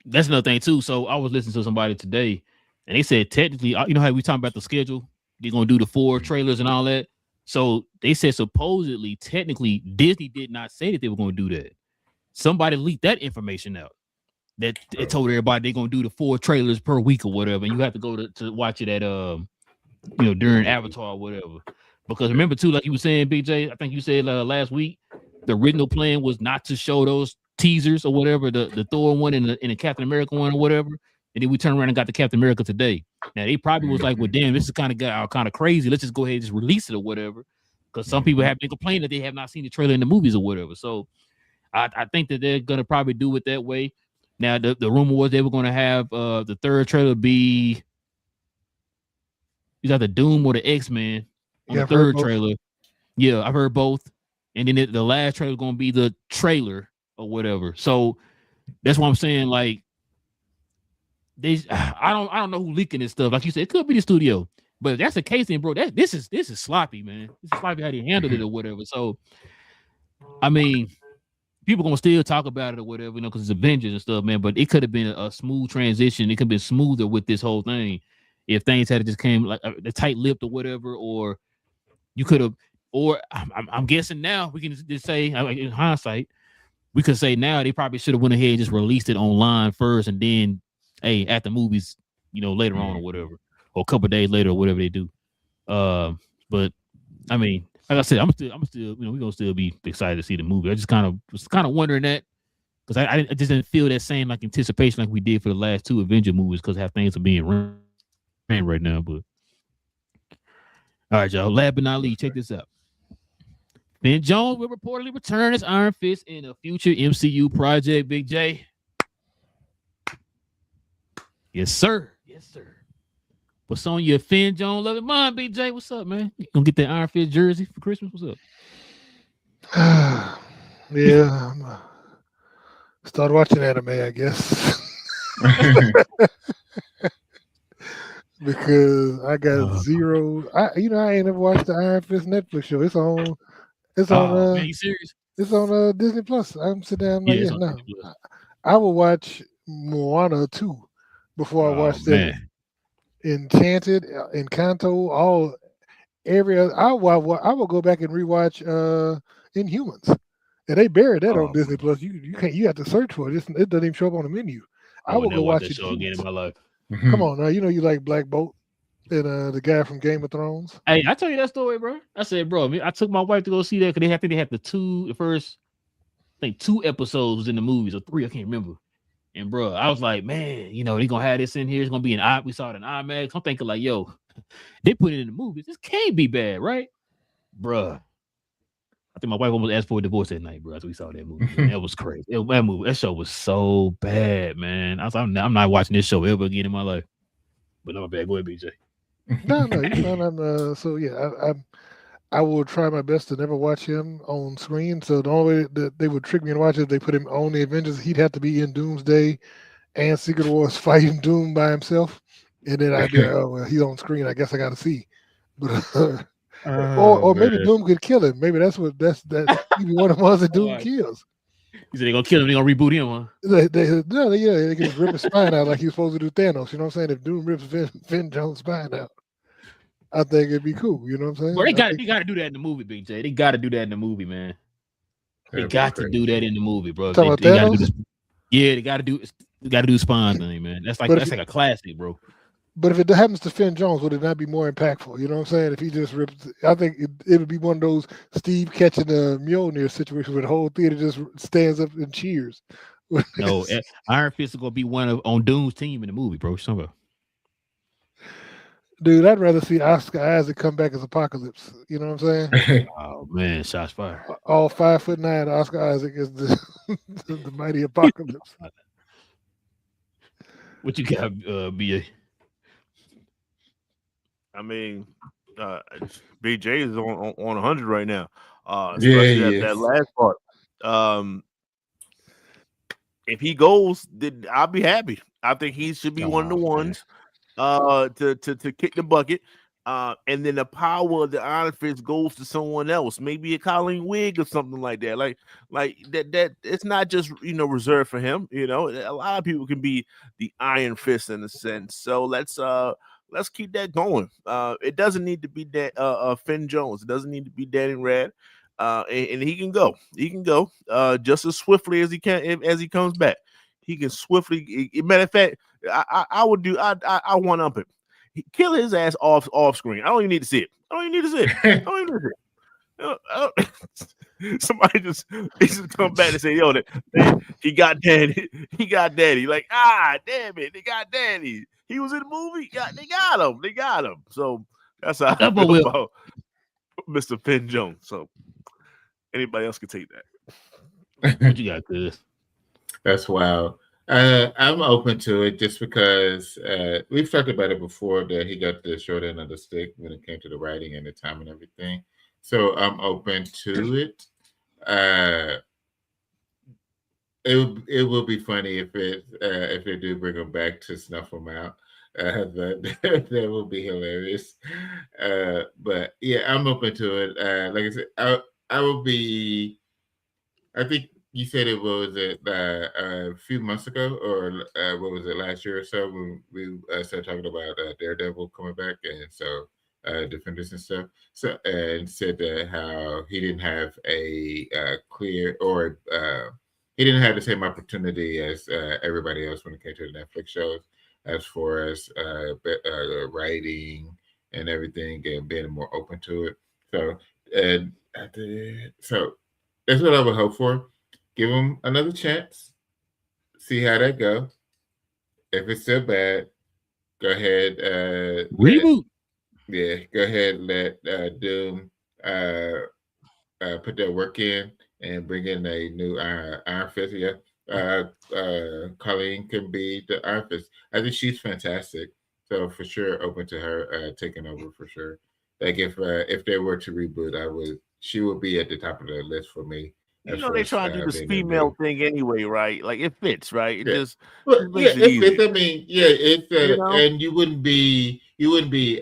that's another thing too. So I was listening to somebody today, and they said technically, you know how we talking about the schedule? They're gonna do the 4 trailers and all that. So they said supposedly, technically, Disney did not say that they were going to do that. Somebody leaked that information out. That it told everybody they're gonna do the 4 trailers per week or whatever, and you have to go to watch it at during Avatar or whatever. Because remember too, like you were saying, BJ, I think you said last week, the original plan was not to show those teasers or whatever, the Thor one and the Captain America one or whatever, and then we turned around and got the Captain America today. Now they probably was like, well, damn, this is kind of crazy. Let's just go ahead and just release it or whatever. Because some people have been complaining that they have not seen the trailer in the movies or whatever. So I think that they're gonna probably do it that way. Now the rumor was they were gonna have the 3rd trailer be either the Doom or the X-Men on the 3rd trailer. Yeah, I've heard both. And then the last trailer is gonna be the trailer or whatever. So that's what I'm saying. Like I don't know who leaking this stuff. Like you said, it could be the studio. But if that's the case, then bro, this is sloppy, man. This is sloppy how they handled it or whatever. So I mean, people gonna still talk about it or whatever, because it's Avengers and stuff, man. But it could have been a smooth transition. It could have been smoother with this whole thing if things had just came like the tight-lipped or whatever, or you could have. Or I'm guessing now we can just say, in hindsight, we could say now they probably should have went ahead and just released it online first, and then, hey, at the movies, later on or whatever, or a couple of days later or whatever they do. But I mean, like I said, I'm still, we're gonna still be excited to see the movie. I just was wondering that because I just didn't feel that same like anticipation like we did for the last 2 Avenger movies because how things are being ran right now. But all right, y'all. Last but not least, check this out. Ben Jones will reportedly return as Iron Fist in a future MCU project. Big J. Yes, sir. Yes, sir. What's on your Finn Jones loving mind, Big J? What's up, man? You gonna get that Iron Fist jersey for Christmas? What's up? Yeah. Start watching anime, I guess. Because I got zero. I ain't never watched the Iron Fist Netflix show. It's on. Man, you serious? It's on Disney Plus. I'm sitting down like, no. I will watch Moana 2 before I watch that. Enchanted, Encanto, every other. I will go back and rewatch Inhumans, and they buried that on Disney Plus. You can't. You have to search for it. It doesn't even show up on the menu. I will go watch it again in my life. Come on now, you like Black Bolt and the guy from Game of Thrones. Hey, I tell you that story, bro. I said, bro, I took my wife to go see that because they had the first 2 episodes was in the movies or 3, I can't remember. And bro, I was like, man, they gonna have this in here. It's gonna be we saw it in IMAX. I'm thinking like, yo, they put it in the movies. This can't be bad, right, bro? I think my wife almost asked for a divorce that night, bro. After we saw that movie, that was crazy. That show was so bad, man. I was like, I'm not watching this show ever again in my life. But no, my bad. Go ahead, BJ. No. So yeah, I will try my best to never watch him on screen. So the only way that they would trick me and watch it, if they put him on the Avengers, he'd have to be in Doomsday and Secret Wars fighting Doom by himself, and then I'd be like, oh well, he's on screen. I guess I got to see. But or maybe Doom could kill him. Maybe that's maybe one of the ones that Doom kills. You said they're gonna kill him. They're gonna reboot him, huh? They can just rip his spine out like he was supposed to do Thanos. You know what I'm saying? If Doom rips Finn Jones' spine out, I think it'd be cool. You know what I'm saying? Well, they got to do that in the movie, BJ. They got to do that in the movie, man. They got to do that in the movie, bro. They got to do this. Yeah, they got to do spine thing, man. That's like a classic, bro. But if it happens to Finn Jones, would it not be more impactful? You know what I'm saying? If he just rips, I think it would be one of those Steve catching a Mjolnir situation where the whole theater just stands up and cheers. No, Iron Fist is gonna be on Doom's team in the movie, bro. Somewhere. Dude, I'd rather see Oscar Isaac come back as Apocalypse. You know what I'm saying? Oh man, shots fired. All 5'9" Oscar Isaac is the mighty Apocalypse. What you got, BA? I mean, BJ is on 100 right now. Especially that last part. If he goes, then I'll be happy. I think he should be one of the ones. to kick the bucket. And then the power of the Iron Fist goes to someone else, maybe a Colleen Wig or something like that. Like that it's not just reserved for him. A lot of people can be the Iron Fist in a sense. So let's keep that going. It doesn't need to be that Finn Jones. It doesn't need to be Danny Rad. And he can go. He can go just as swiftly as he can as he comes back. He can swiftly. Matter of fact, I would do. I one up him. Kill his ass off screen. I don't even need to see it. I don't even need to see it. Somebody just come back and say, "Yo, he got Daddy. He got Daddy." Like, damn it, they got Daddy. He was in the movie. They got him. They got him. So that's how I feel about Mr. Finn Jones. So anybody else can take that. What you got, cuz? That's wild. I'm open to it just because we've talked about it before that he got the short end of the stick when it came to the writing and the time and everything. So I'm open to it. It will be funny if they do bring him back to snuff him out. That will be hilarious. But yeah, I'm open to it. Like I said, I will be. I think you said it was a few months ago, or what was it, last year or so, when we started talking about Daredevil coming back, and so Defenders and stuff. So and said that how he didn't have a clear or he didn't have the same opportunity as everybody else when it came to the Netflix shows, as far as writing and everything, and being more open to it. So so that's what I would hope for. Give him another chance. See how that go. If it's still bad, go ahead. Reboot. Go ahead and let Doom put that work in and bring in a new Iron Fist. Yeah. Colleen can be the Iron Fist. I think she's fantastic. So for sure, open to her taking over for sure. Like if they were to reboot, she would be at the top of the list for me. They're trying to do this female thing anyway, right? Like it fits, right? It just makes it fits. I mean, it's and you wouldn't be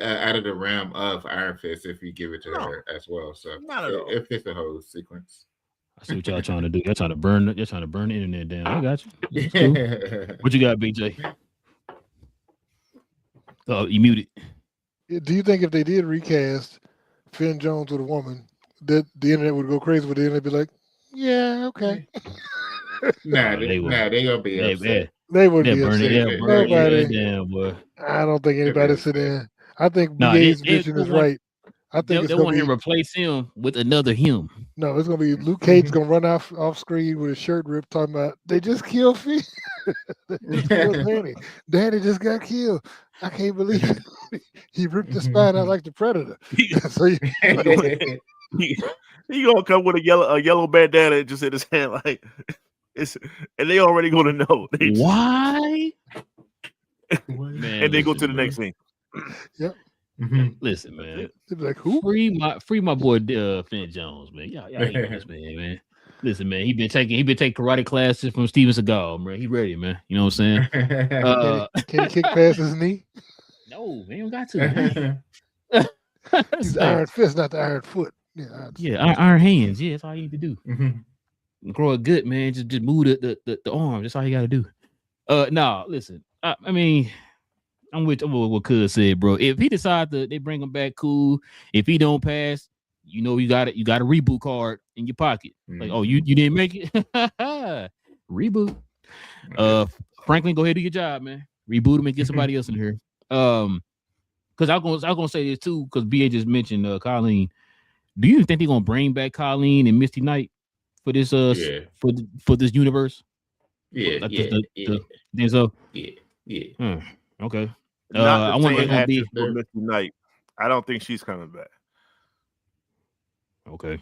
out of the realm of Iron Fist if you give it to her as well. So it fits the whole sequence. I see what y'all trying to do. You're trying to burn the internet down. I got you. Cool. What you got, BJ? Oh, you muted. Do you think if they did recast Finn Jones with a woman, that the internet would go crazy? Would the internet be like, yeah, okay? Nah, they gonna be upset. They wouldn't be upset. Nobody. Damn, boy. I don't think anybody sit in. I think BA's vision is right. I think they want him to replace him with another him. No, it's gonna be Luke Cage gonna run off screen with his shirt ripped, talking about they just killed Finn. Danny. Danny just got killed. I can't believe it. He ripped the spine out like the Predator. So he gonna come with a yellow bandana just in his hand, like and they already gonna know. Why? Man, and they go to the next thing. Yep. Listen, man. They'd be like, who? Free my boy Finn Jones, man. Y'all hate this man. Listen, man. He been taking karate classes from Steven Seagal, man. He ready, man. You know what I'm saying? Can he kick past his knee? No, man. You don't got to. He's Iron Fist, not the Iron Foot. Iron hands. Yeah, that's all you need to do. Grow a good, man. Just move the arm. That's all you got to do. No, listen. I mean, I'm with what Cuz said, bro. If he decides they bring him back, cool. If he don't pass, you got a reboot card in your pocket. Like, oh, you didn't make it. Reboot. Franklin, go ahead and do your job, man. Reboot him and get somebody else in here. Because I was gonna say this too, because BA just mentioned Colleen. Do you think they're gonna bring back Colleen and Misty Knight for this for this universe? Yeah. Okay. I want to be for Misty Knight. I don't think she's coming back. Okay.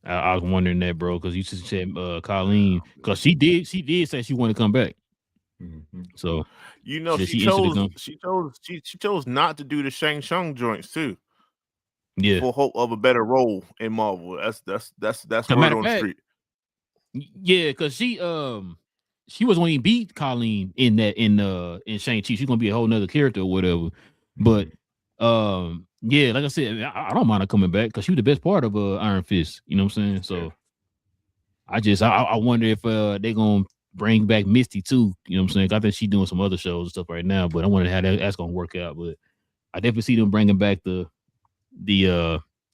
I was wondering that, bro, because you just said Colleen, because she did say she wanted to come back. So she chose not to do the Shang-Chung joints too. Yeah, for hope of a better role in Marvel. That's word on the street. Yeah, because she she was only beat Colleen in Shang-Chi. She's gonna be a whole nother character or whatever. But yeah, like I said, I don't mind her coming back because she was the best part of Iron Fist. You know what I'm saying? So I wonder if they're gonna bring back Misty too. You know what I'm saying? I think she's doing some other shows and stuff right now, but I wonder how that's gonna work out. But I definitely see them bringing back the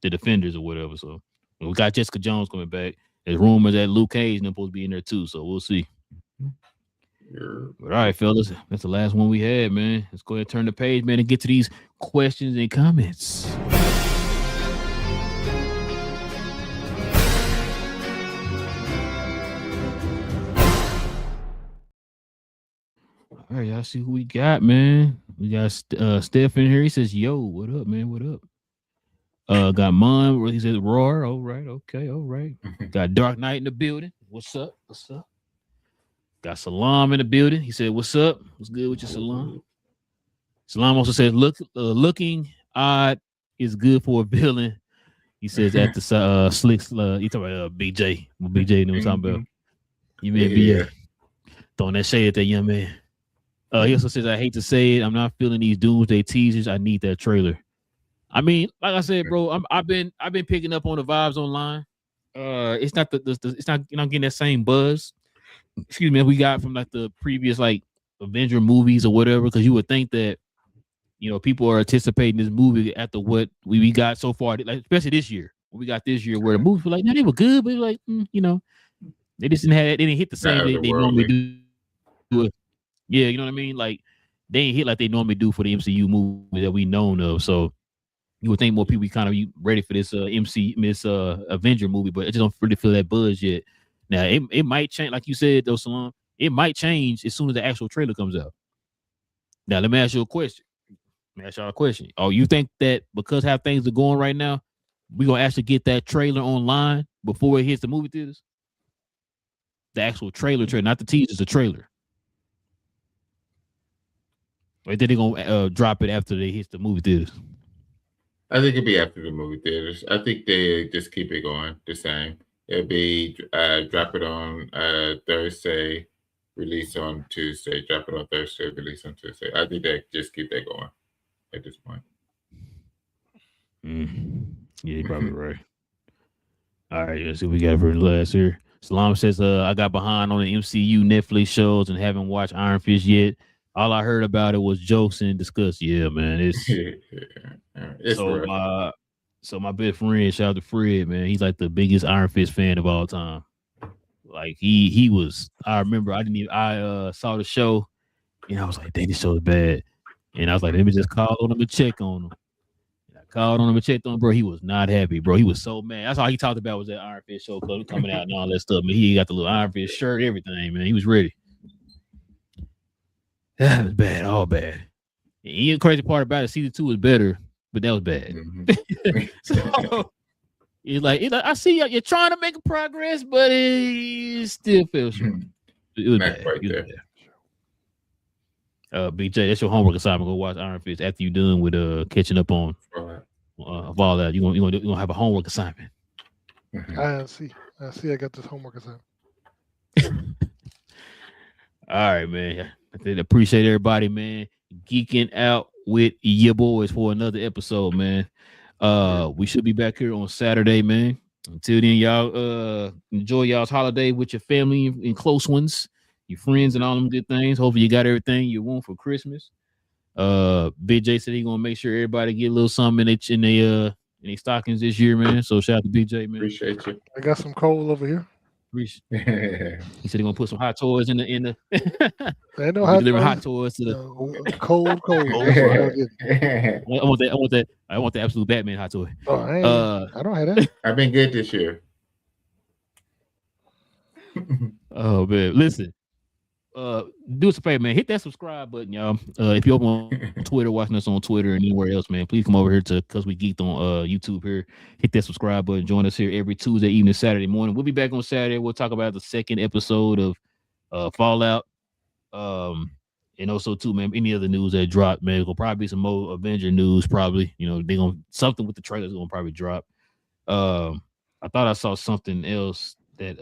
Defenders or whatever. So we got Jessica Jones coming back. There's rumors that Luke Cage is supposed to be in there too. So we'll see. But all right, fellas, that's the last one we had, man. Let's go ahead and turn the page, man, and get to these questions and comments. All right, y'all see who we got, man. We got Steph in here. He says, "Yo, what up, man? What up?" Got Mon. He says, "Roar." All right, okay, all right. Got Dark Knight in the building. What's up? What's up? Got Salam in the building. He said, "What's up? What's good with you, Salam?" Salam also says, looking odd is good for a villain." He says at the slicks. You talking about Big J? Big J knew what I'm talking about. You mean BA throwing that shade at that young man. He also says, "I hate to say it, I'm not feeling these doomsday teasers. I need that trailer." I mean, like I said, bro, I've been picking up on the vibes online. It's not it's not, you know, getting that same buzz. Excuse me, we got from like the previous like Avenger movies or whatever, because you would think that, you know, people are anticipating this movie after what we got so far, like especially this year. What we got this year, where the movies were like, no, they were good, but like, you know, they just they didn't hit the same they normally do. Yeah, you know what I mean? Like they ain't hit like they normally do for the MCU movie that we known of. So you would think more people kind of ready for this Avenger movie, but I just don't really feel that buzz yet. Now it might change, like you said though, Salon. It might change as soon as the actual trailer comes out. Now let me ask you a question. Oh, you think that because how things are going right now, we gonna actually get that trailer online before it hits the movie theaters? The actual trailer, not the teasers, the trailer. Or then they gonna drop it after they hit the movie theaters? I think it'd be after the movie theaters. I think they just keep it going the same. It'll be drop it on Thursday, release on Tuesday. Drop it on Thursday, release on Tuesday. I think they just keep that going at this point. Yeah, you're probably right. All right, let's see what we got for the last here. Salam says, I got behind on the MCU Netflix shows and haven't watched Iron Fist yet. All I heard about it was jokes and discuss. Yeah, man. It's so my best friend, shout out to Fred, man. He's like the biggest Iron Fist fan of all time. Like he was. I remember I saw the show and I was like, dang, this show is bad. And I was like, let me just call on him and check on him. And I called on him and checked on him, bro. He was not happy, bro. He was so mad. That's all he talked about was that Iron Fist show coming out and all that stuff. Man, he got the little Iron Fist shirt, everything, man. He was ready. That was bad, all bad. And the crazy part about it, season 2 was better, but that was bad. So it's like I see you're trying to make a progress, but it still feels short. It was bad. BJ, that's your homework assignment. Go watch Iron Fist after you're done with catching up on all that. You're gonna have a homework assignment. I see. I got this homework assignment. All right, man. I appreciate everybody, man. Geeking out with your boys for another episode, man. We should be back here on Saturday, man. Until then, y'all enjoy y'all's holiday with your family and close ones, your friends, and all them good things. Hopefully, you got everything you want for Christmas. Big J said he gonna make sure everybody get a little something in their stockings this year, man. So shout out to Big J, man. Appreciate you. I got some coal over here. He said he's gonna put some hot toys in the. Ain't no hot toys to the cold. I want the absolute Batman hot toy. I don't have that. I've been good this year. Oh man, listen. Do us a favor, man. Hit that subscribe button, y'all. If you're on Twitter, watching us on Twitter and anywhere else, man, please come over here to Cause We Geek'd on YouTube here. Hit that subscribe button. Join us here every Tuesday evening, Saturday morning. We'll be back on Saturday. We'll talk about the second episode of Fallout. And also too, man, any other news that dropped, man. There'll probably be some more Avenger news, probably. You know, they're gonna something with the trailers gonna probably drop. I thought I saw something else that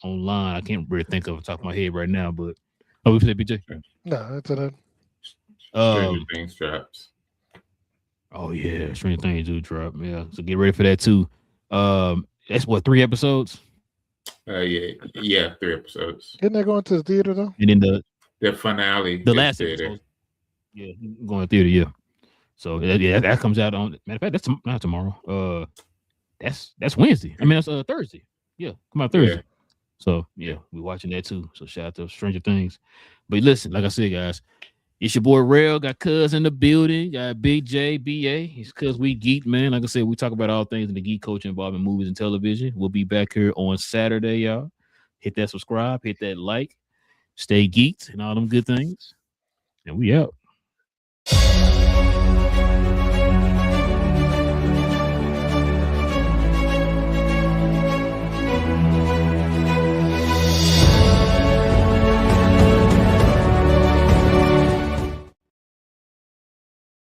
online. I can't really think of the top of my head right now, but we said BJ. No, that's it. Stranger Things drops. Oh yeah, Stranger Things do drop. Yeah, so get ready for that too. That's what 3 episodes. Yeah, 3 episodes. Isn't that going to the theater though? And then the finale, the last episode. Yeah, going to theater. Yeah. So that comes out on. Matter of fact, that's not tomorrow. That's Wednesday. I mean, that's Thursday. Yeah, come out Thursday. Yeah. So yeah, we're watching that too. So shout out to Stranger Things. But listen, like I said, guys, it's your boy Rail. Got Cuz in the building. Got Big J, BA. It's Cuz We Geek'd, man. Like I said, we talk about all things in the geek culture involving movies and television. We'll be back here on Saturday, y'all. Hit that subscribe, hit that like, stay geeked, and all them good things. And we out.